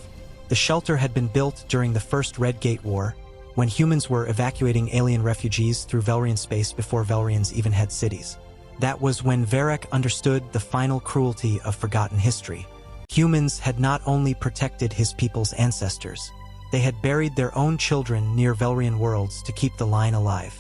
The shelter had been built during the First Red Gate War, when humans were evacuating alien refugees through Velrian space before Velrians even had cities. That was when Varric understood the final cruelty of forgotten history. Humans had not only protected his people's ancestors, they had buried their own children near Velrian worlds to keep the line alive.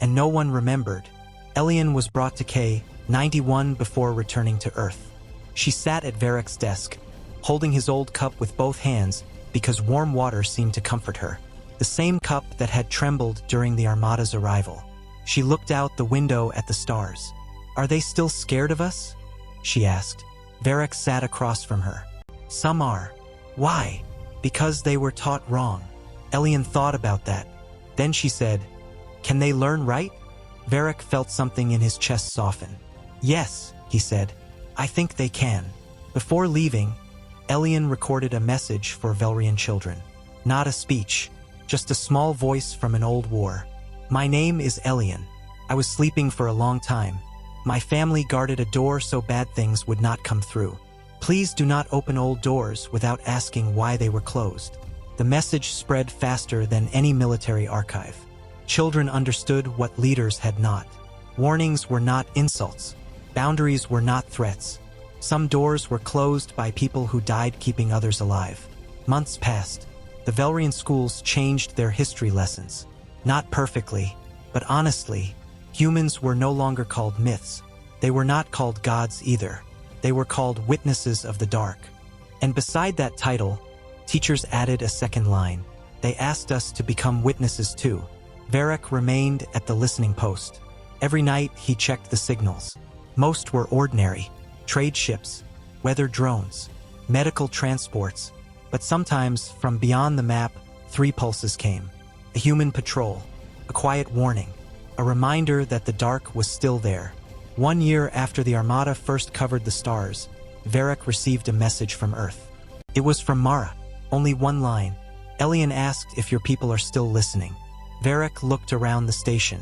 And no one remembered. Elian was brought to K-91 before returning to Earth. She sat at Varric's desk, holding his old cup with both hands because warm water seemed to comfort her. The same cup that had trembled during the Armada's arrival. She looked out the window at the stars. "Are they still scared of us?" she asked. Varric sat across from her. "Some are." "Why?" "Because they were taught wrong." Elian thought about that. Then she said, "Can they learn right?" Varric felt something in his chest soften. "Yes," he said. "I think they can." Before leaving, Elian recorded a message for Velrian children. Not a speech, just a small voice from an old war. My name is Elian. I was sleeping for a long time. My family guarded a door so bad things would not come through. Please do not open old doors without asking why they were closed. The message spread faster than any military archive. Children understood what leaders had not. Warnings were not insults. Boundaries were not threats. Some doors were closed by people who died keeping others alive. Months passed. The Velrian schools changed their history lessons. Not perfectly, but honestly. Humans were no longer called myths. They were not called gods either. They were called witnesses of the dark. And beside that title, teachers added a second line. They asked us to become witnesses too. Varric remained at the listening post. Every night he checked the signals. Most were ordinary. Trade ships, weather drones, medical transports. But sometimes, from beyond the map, 3 pulses came. A human patrol, a quiet warning, a reminder that the dark was still there. 1 year after the Armada first covered the stars, Varric received a message from Earth. It was from Mara. Only one line. Elian asked if your people are still listening. Varric looked around the station,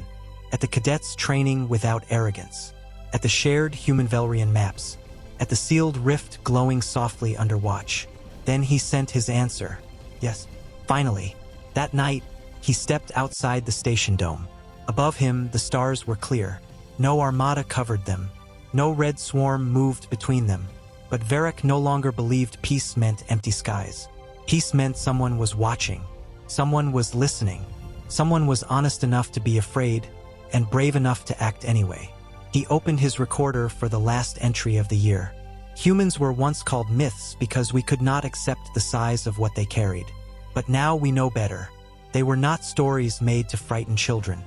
at the cadets training without arrogance, at the shared human Velrian maps, at the sealed rift glowing softly under watch. Then he sent his answer. Yes. Finally, that night, he stepped outside the station dome. Above him, the stars were clear. No Armada covered them. No red swarm moved between them. But Varric no longer believed peace meant empty skies. Peace meant someone was watching. Someone was listening. Someone was honest enough to be afraid and brave enough to act anyway. He opened his recorder for the last entry of the year. Humans were once called myths because we could not accept the size of what they carried. But now we know better. They were not stories made to frighten children.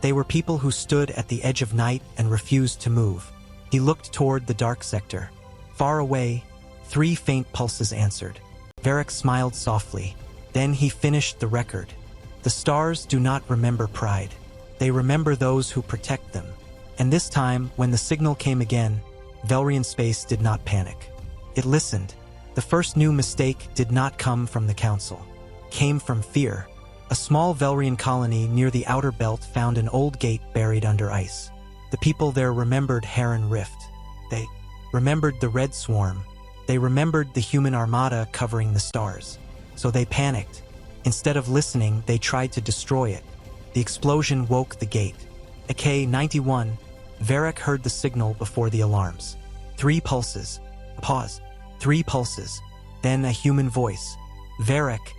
They were people who stood at the edge of night and refused to move. He looked toward the dark sector. Far away, 3 faint pulses answered. Varric smiled softly. Then he finished the record. The stars do not remember pride. They remember those who protect them. And this time, when the signal came again, Velrian space did not panic. It listened. The first new mistake did not come from the council. It came from fear. A small Velrian colony near the outer belt found an old gate buried under ice. The people there remembered Heron Rift. They remembered the Red Swarm. They remembered the human armada covering the stars. So they panicked. Instead of listening, they tried to destroy it. The explosion woke the gate. At K-91, Varric heard the signal before the alarms. 3 pulses. A pause. 3 pulses. Then a human voice. Varric,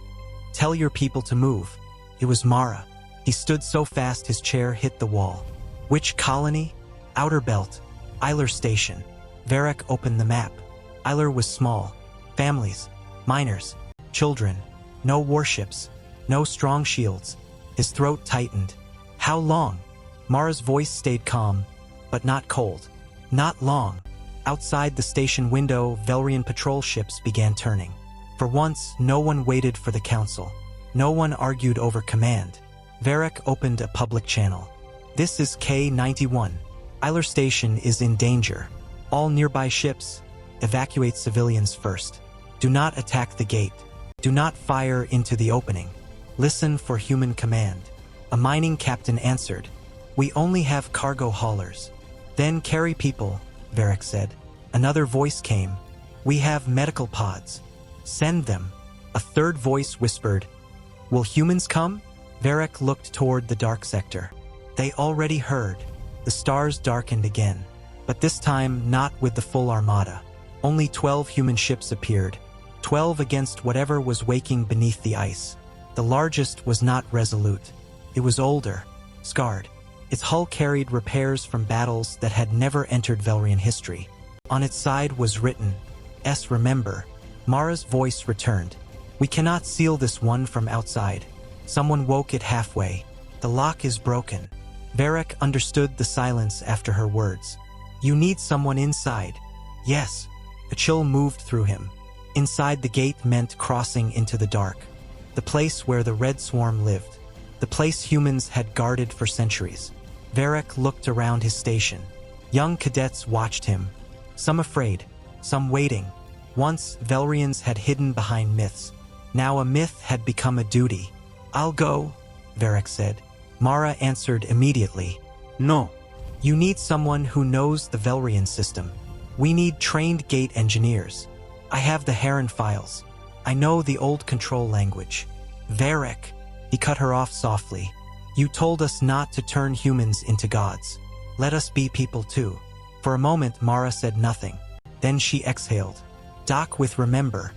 tell your people to move. It was Mara. He stood so fast his chair hit the wall. Which colony? Outer Belt. Eiler Station. Varric opened the map. Eiler was small. Families. Miners. Children. No warships. No strong shields. His throat tightened. How long? Mara's voice stayed calm, but not cold. Not long. Outside the station window, Velrian patrol ships began turning. For once, no one waited for the council. No one argued over command. Varric opened a public channel. This is K-91. Eiler Station is in danger. All nearby ships, evacuate civilians first. Do not attack the gate. Do not fire into the opening. Listen for human command. A mining captain answered. We only have cargo haulers. Then carry people, Varric said. Another voice came. We have medical pods. Send them. A third voice whispered. Will humans come? Varric looked toward the dark sector. They already heard. The stars darkened again. But this time not with the full armada. Only 12 human ships appeared. 12 against whatever was waking beneath the ice. The largest was not resolute. It was older, scarred. Its hull carried repairs from battles that had never entered Velrian history. On its side was written, S. Remember. Mara's voice returned. We cannot seal this one from outside. Someone woke it halfway. The lock is broken. Varric understood the silence after her words. You need someone inside. Yes. A chill moved through him. Inside the gate meant crossing into the dark. The place where the Red Swarm lived. The place humans had guarded for centuries. Varric looked around his station. Young cadets watched him. Some afraid, some waiting. Once, Velrians had hidden behind myths. Now a myth had become a duty. "I'll go," Varric said. Mara answered immediately. Non. "You need someone who knows the Velrian system. We need trained gate engineers. I have the Heron files. I know the old control language." "Varric," he cut her off softly. "You told us not to turn humans into gods. Let us be people too." For a moment, Mara said nothing. Then she exhaled. "Dock with remember.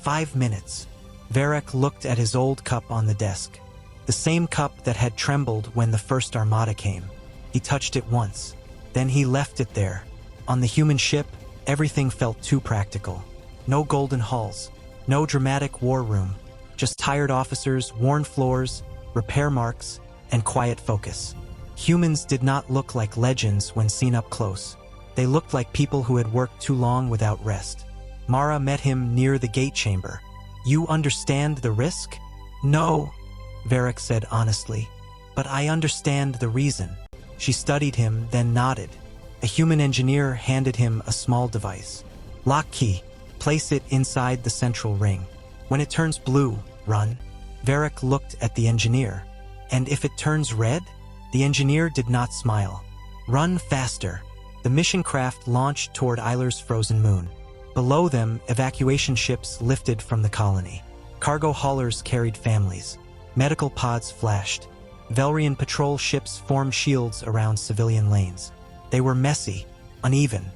5 minutes." Varric looked at his old cup on the desk. The same cup that had trembled when the first Armada came. He touched it once. Then he left it there. On the human ship, everything felt too practical. No golden halls. No dramatic war room. Just tired officers, worn floors, repair marks, and quiet focus. Humans did not look like legends when seen up close. They looked like people who had worked too long without rest. Mara met him near the gate chamber. "You understand the risk?" "No," Varric said honestly. "But I understand the reason." She studied him, then nodded. A human engineer handed him a small device. "Lock key. Place it inside the central ring. When it turns blue, run." Varric looked at the engineer. "And if it turns red?" The engineer did not smile. "Run faster." The mission craft launched toward Eiler's frozen moon. Below them, evacuation ships lifted from the colony. Cargo haulers carried families. Medical pods flashed. Velrian patrol ships formed shields around civilian lanes. They were messy, uneven,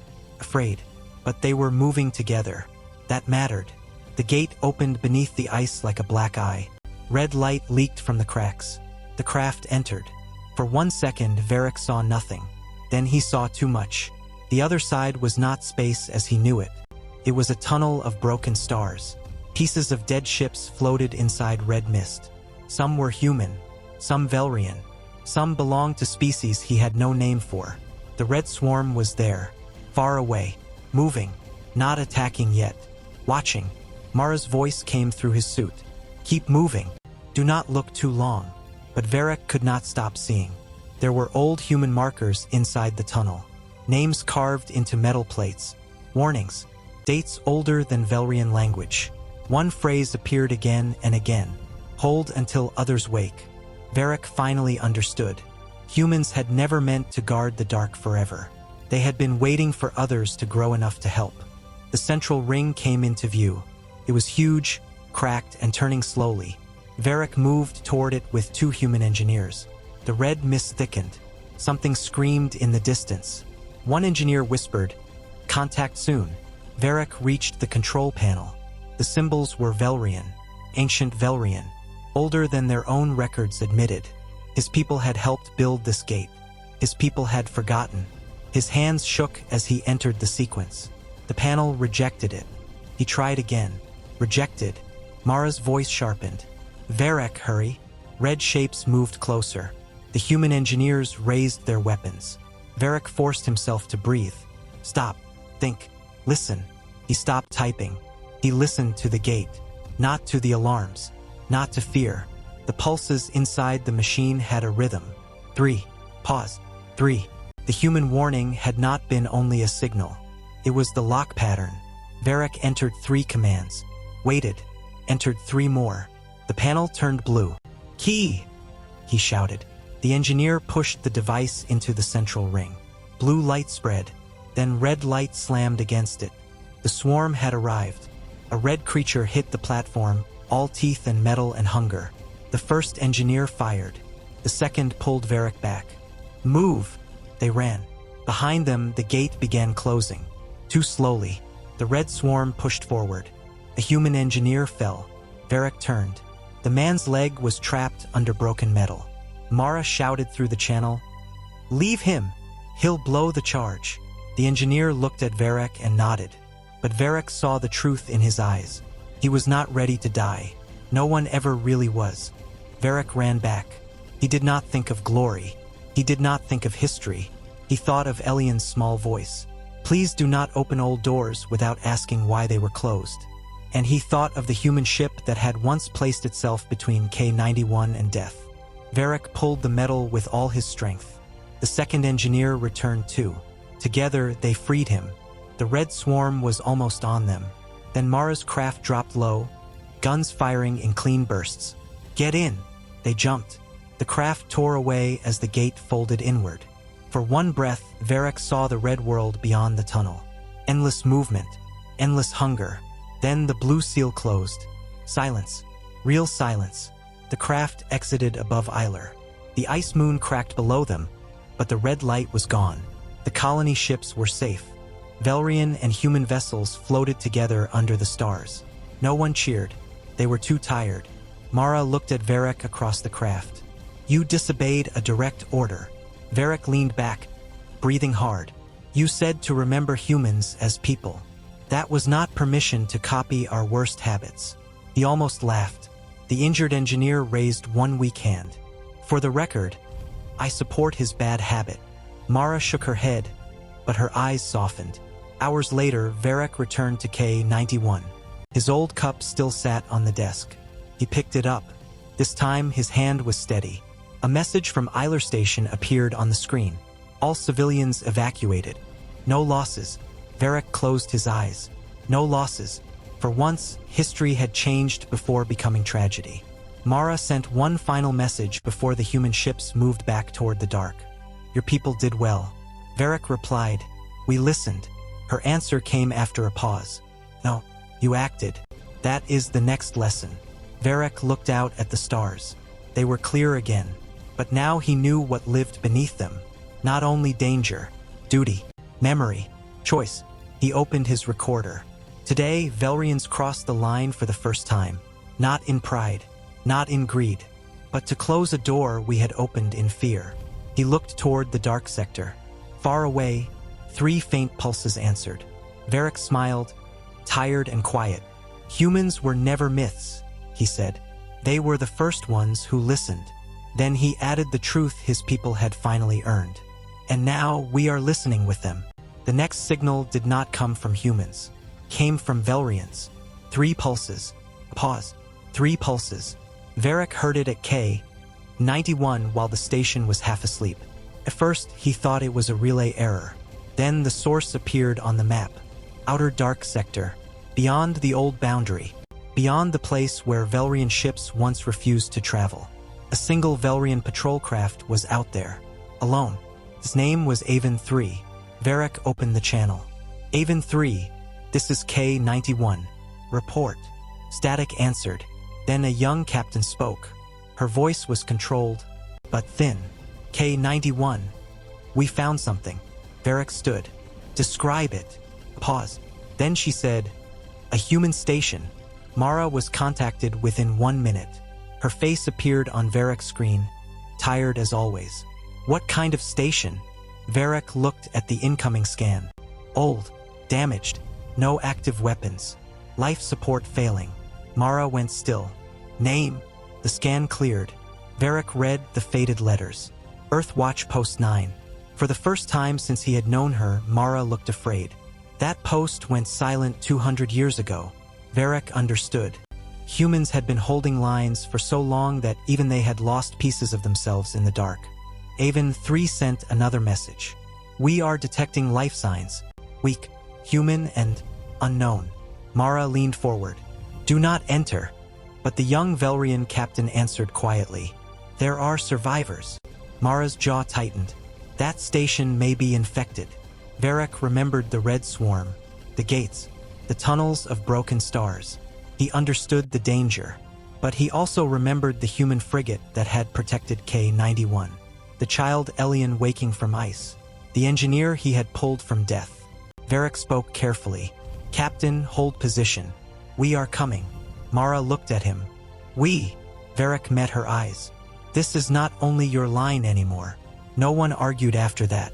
afraid, but they were moving together. That mattered. The gate opened beneath the ice like a black eye. Red light leaked from the cracks. The craft entered. For 1 second, Varric saw nothing. Then he saw too much. The other side was not space as he knew it. It was a tunnel of broken stars. Pieces of dead ships floated inside red mist. Some were human, some Velrian. Some belonged to species he had no name for. The red swarm was there, far away, moving, not attacking yet, watching. Mara's voice came through his suit. "Keep moving. Do not look too long." But Varric could not stop seeing. There were old human markers inside the tunnel. Names carved into metal plates. Warnings. Dates older than Velrian language. One phrase appeared again and again. "Hold until others wake." Varric finally understood. Humans had never meant to guard the dark forever. They had been waiting for others to grow enough to help. The central ring came into view. It was huge, cracked, and turning slowly. Varric moved toward it with 2 human engineers. The red mist thickened. Something screamed in the distance. One engineer whispered, "Contact soon." Varric reached the control panel. The symbols were Velrian, ancient Velrian, older than their own records admitted. His people had helped build this gate. His people had forgotten. His hands shook as he entered the sequence. The panel rejected it. He tried again. Rejected. Mara's voice sharpened. "Varric, hurry." Red shapes moved closer. The human engineers raised their weapons. Varric forced himself to breathe. "Stop. Think. Listen." He stopped typing. He listened to the gate. Not to the alarms. Not to fear. The pulses inside the machine had a rhythm. 3. Pause. 3. The human warning had not been only a signal. It was the lock pattern. Varric entered 3 commands. Waited. Entered 3 more. The panel turned blue. "Key!" he shouted. The engineer pushed the device into the central ring. Blue light spread. Then red light slammed against it. The swarm had arrived. A red creature hit the platform, all teeth and metal and hunger. The first engineer fired. The second pulled Varric back. "Move!" They ran. Behind them, the gate began closing. Too slowly. The red swarm pushed forward. A human engineer fell. Varric turned. The man's leg was trapped under broken metal. Mara shouted through the channel, "Leave him! He'll blow the charge." The engineer looked at Varric and nodded. But Varric saw the truth in his eyes. He was not ready to die. No one ever really was. Varric ran back. He did not think of glory. He did not think of history. He thought of Elian's small voice. "Please do not open old doors without asking why they were closed." And he thought of the human ship that had once placed itself between K-91 and death. Varric pulled the metal with all his strength. The second engineer returned too. Together, they freed him. The red swarm was almost on them. Then Mara's craft dropped low, guns firing in clean bursts. "Get in!" They jumped. The craft tore away as the gate folded inward. For one breath, Varric saw the red world beyond the tunnel. Endless movement, endless hunger. Then the blue seal closed. Silence. Real silence. The craft exited above Eiler. The ice moon cracked below them, but the red light was gone. The colony ships were safe. Velrian and human vessels floated together under the stars. No one cheered. They were too tired. Mara looked at Varric across the craft. "You disobeyed a direct order." Varric leaned back, breathing hard. "You said to remember humans as people. That was not permission to copy our worst habits." He almost laughed. The injured engineer raised one weak hand. "For the record, I support his bad habit." Mara shook her head, but her eyes softened. Hours later, Varric returned to K-91. His old cup still sat on the desk. He picked it up. This time, his hand was steady. A message from Eiler Station appeared on the screen. "All civilians evacuated. No losses." Varric closed his eyes. No losses. For once, history had changed before becoming tragedy. Mara sent one final message before the human ships moved back toward the dark. "Your people did well." Varric replied, "We listened." Her answer came after a pause. "No, you acted. That is the next lesson." Varric looked out at the stars. They were clear again. But now he knew what lived beneath them. Not only danger, duty, memory, choice. He opened his recorder. Today, Velrians crossed the line for the first time. Not in pride, not in greed, but to close a door we had opened in fear. He looked toward the dark sector. Far away, 3 faint pulses answered. Varric smiled, tired and quiet. "Humans were never myths," he said. "They were the first ones who listened." Then he added the truth his people had finally earned. "And now we are listening with them." The next signal did not come from humans. Came from Velrians. 3 pulses. Pause. 3 pulses. Varric heard it at K-91 while the station was half asleep. At first, he thought it was a relay error. Then the source appeared on the map. Outer dark sector. Beyond the old boundary. Beyond the place where Velrian ships once refused to travel. A single Velrian patrol craft was out there, alone. His name was Avon 3. Varric opened the channel. "Avon 3, this is K-91. Report." Static answered. Then a young captain spoke. Her voice was controlled, but thin. "K-91. We found something." Varric stood. "Describe it." Pause. Then she said, "A human station." Mara was contacted within 1 minute. Her face appeared on Varric's screen, tired as always. "What kind of station?" Varric looked at the incoming scan. "Old, damaged, no active weapons, life support failing." Mara went still. "Name?" The scan cleared. Varric read the faded letters. "Earthwatch Post 9. For the first time since he had known her, Mara looked afraid. That post went silent 200 years ago. Varric understood. Humans had been holding lines for so long that even they had lost pieces of themselves in the dark. Avon 3 sent another message. "We are detecting life signs. Weak, human, and unknown." Mara leaned forward. "Do not enter." But the young Velrian captain answered quietly. "There are survivors." Mara's jaw tightened. "That station may be infected." Varric remembered the red swarm, the gates, the tunnels of broken stars. He understood the danger, but he also remembered the human frigate that had protected K-91, the child Elian waking from ice, the engineer he had pulled from death. Varric spoke carefully. "Captain, hold position. We are coming." Mara looked at him. "We?" Varric met her eyes. "This is not only your line anymore." No one argued after that.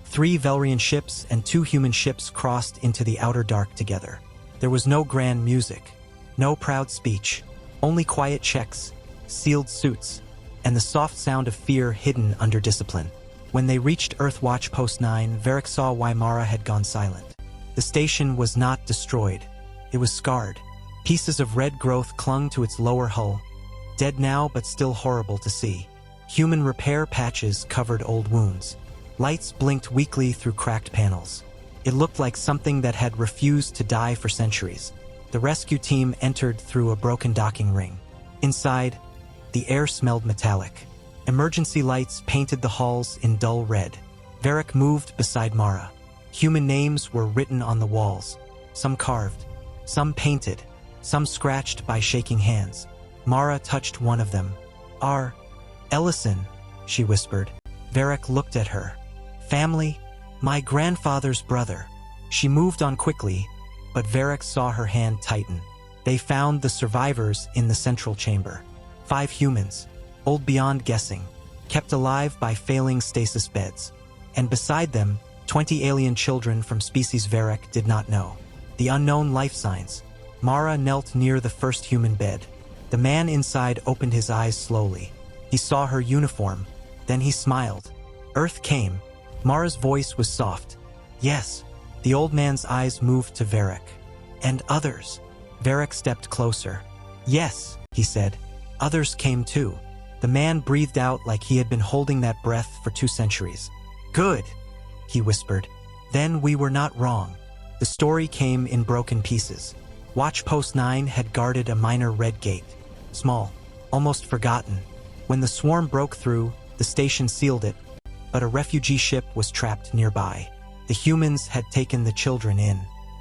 3 Velrian ships and 2 human ships crossed into the outer dark together. There was no grand music. No proud speech, only quiet checks, sealed suits, and the soft sound of fear hidden under discipline. When they reached Earthwatch Post 9, Varric saw why Mara had gone silent. The station was not destroyed. It was scarred. Pieces of red growth clung to its lower hull, dead now but still horrible to see. Human repair patches covered old wounds. Lights blinked weakly through cracked panels. It looked like something that had refused to die for centuries. The rescue team entered through a broken docking ring. Inside, the air smelled metallic. Emergency lights painted the halls in dull red. Varric moved beside Mara. Human names were written on the walls, some carved, some painted, some scratched by shaking hands. Mara touched one of them. Ellison, she whispered. Varric looked at her. Family? My grandfather's brother. She moved on quickly, but Varric saw her hand tighten. They found the survivors in the central chamber. 5 humans, old beyond guessing, kept alive by failing stasis beds. And beside them, 20 alien children from species Varric did not know. The unknown life signs. Mara knelt near the first human bed. The man inside opened his eyes slowly. He saw her uniform. Then he smiled. Earth came. Mara's voice was soft. Yes. The old man's eyes moved to Varric. And others. Varric stepped closer. Yes, he said. Others came too. The man breathed out like he had been holding that breath for 2 centuries. Good, he whispered. Then we were not wrong. The story came in broken pieces. Watch Post 9 had guarded a minor red gate. Small, almost forgotten. When the swarm broke through, the station sealed it, but a refugee ship was trapped nearby. The humans had taken the children in.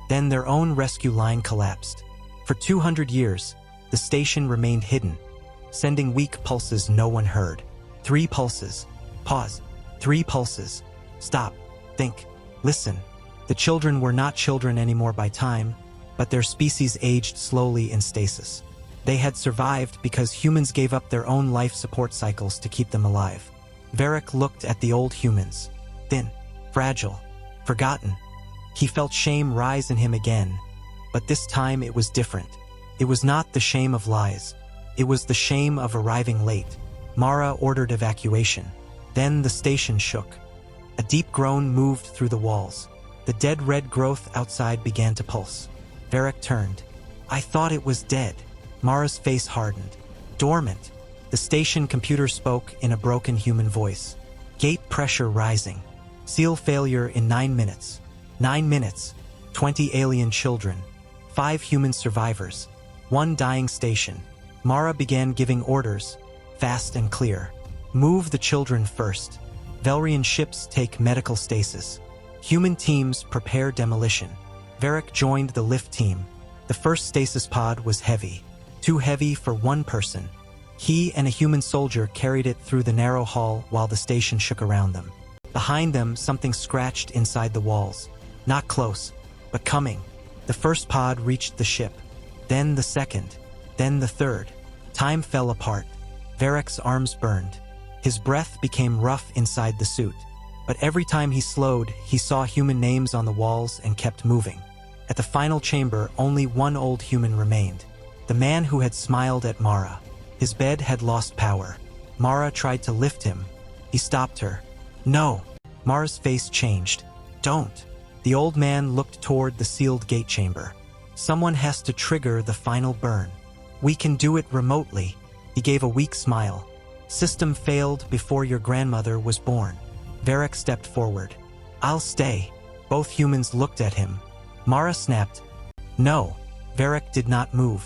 Then their own rescue line collapsed. For 200 years, the station remained hidden, sending weak pulses no one heard. 3 pulses. Pause. 3 pulses. Stop. Think. Listen. The children were not children anymore by time, but their species aged slowly in stasis. They had survived because humans gave up their own life support cycles to keep them alive. Varric looked at the old humans. Thin, fragile, forgotten. He felt shame rise in him again, but this time it was different. It was not the shame of lies. It was the shame of arriving late. Mara ordered evacuation. Then the station shook. A deep groan moved through the walls. The dead red growth outside began to pulse. Varric turned. I thought it was dead. Mara's face hardened. Dormant. The station computer spoke in a broken human voice. Gate pressure rising. Seal failure in 9 minutes. 9 minutes. 20 alien children. 5 human survivors. 1 dying station. Mara began giving orders, fast and clear. Move the children first. Velrian ships take medical stasis. Human teams prepare demolition. Varric joined the lift team. The first stasis pod was heavy. Too heavy for 1 person. He and a human soldier carried it through the narrow hall while the station shook around them. Behind them, something scratched inside the walls. Not close, but coming. The first pod reached the ship. Then the second. Then the third. Time fell apart. Varric's arms burned. His breath became rough inside the suit. But every time he slowed, he saw human names on the walls and kept moving. At the final chamber, only 1 old human remained. The man who had smiled at Mara. His bed had lost power. Mara tried to lift him. He stopped her. No. Mara's face changed. Don't. The old man looked toward the sealed gate chamber. Someone has to trigger the final burn. We can do it remotely. He gave a weak smile. System failed before your grandmother was born. Varric stepped forward. I'll stay. Both humans looked at him. Mara snapped. No. Varric did not move.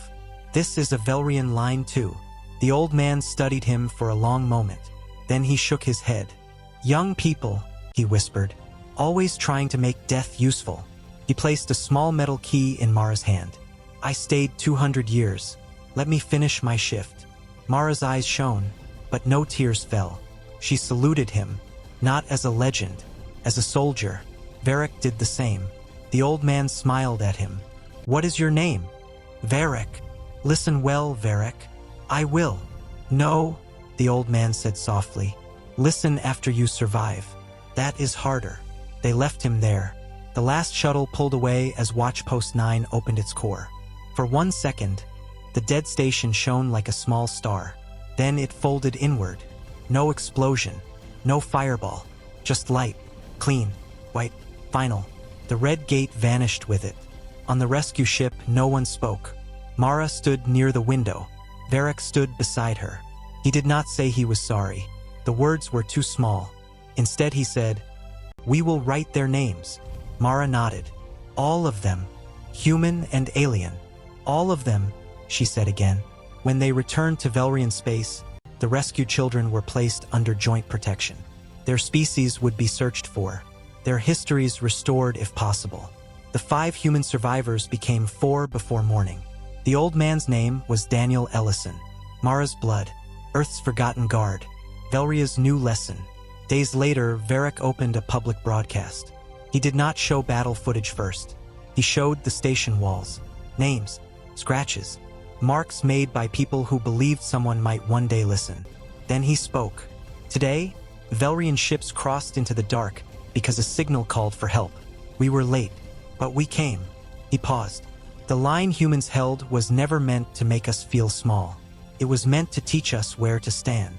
This is a Velrian line too. The old man studied him for a long moment. Then he shook his head. Young people, he whispered, always trying to make death useful. He placed a small metal key in Mara's hand. I stayed 200 years. Let me finish my shift. Mara's eyes shone, but no tears fell. She saluted him, not as a legend, as a soldier. Varric did the same. The old man smiled at him. What is your name? Varric. Listen well, Varric. I will. No, the old man said softly. Listen after you survive. That is harder. They left him there. The last shuttle pulled away as Watch Post 9 opened its core. For 1 second, the dead station shone like a small star. Then it folded inward. No explosion. No fireball. Just light. Clean. White. Final. The red gate vanished with it. On the rescue ship, no one spoke. Mara stood near the window. Varric stood beside her. He did not say he was sorry. The words were too small. Instead he said, "We will write their names." Mara nodded. All of them. Human and alien. All of them, she said again. When they returned to Velrian space, the rescued children were placed under joint protection. Their species would be searched for, their histories restored if possible. The 5 human survivors became 4 before morning. The old man's name was Daniel Ellison. Mara's blood, Earth's forgotten guard, Velria's new lesson. Days later, Varric opened a public broadcast. He did not show battle footage first. He showed the station walls, names, scratches, marks made by people who believed someone might one day listen. Then he spoke. Today, Velrian ships crossed into the dark because a signal called for help. We were late, but we came. He paused. The line humans held was never meant to make us feel small. It was meant to teach us where to stand.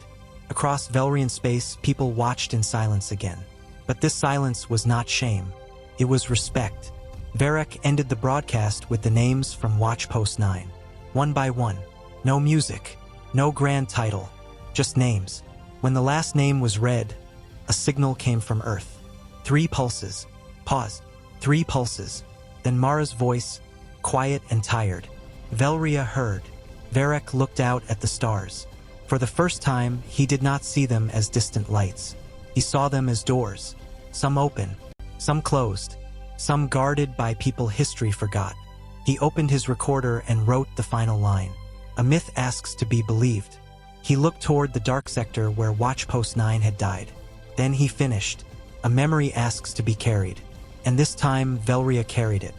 Across Velrian space, people watched in silence again. But this silence was not shame. It was respect. Varric ended the broadcast with the names from Watch Post 9. One by one. No music, no grand title, just names. When the last name was read, a signal came from Earth. 3 pulses. Pause. 3 pulses. Then Mara's voice, quiet and tired. Velria heard. Varric looked out at the stars. For the first time, he did not see them as distant lights. He saw them as doors. Some open, some closed, some guarded by people history forgot. He opened his recorder and wrote the final line. A myth asks to be believed. He looked toward the dark sector where Watch Post 9 had died. Then he finished. A memory asks to be carried. And this time, Velria carried it.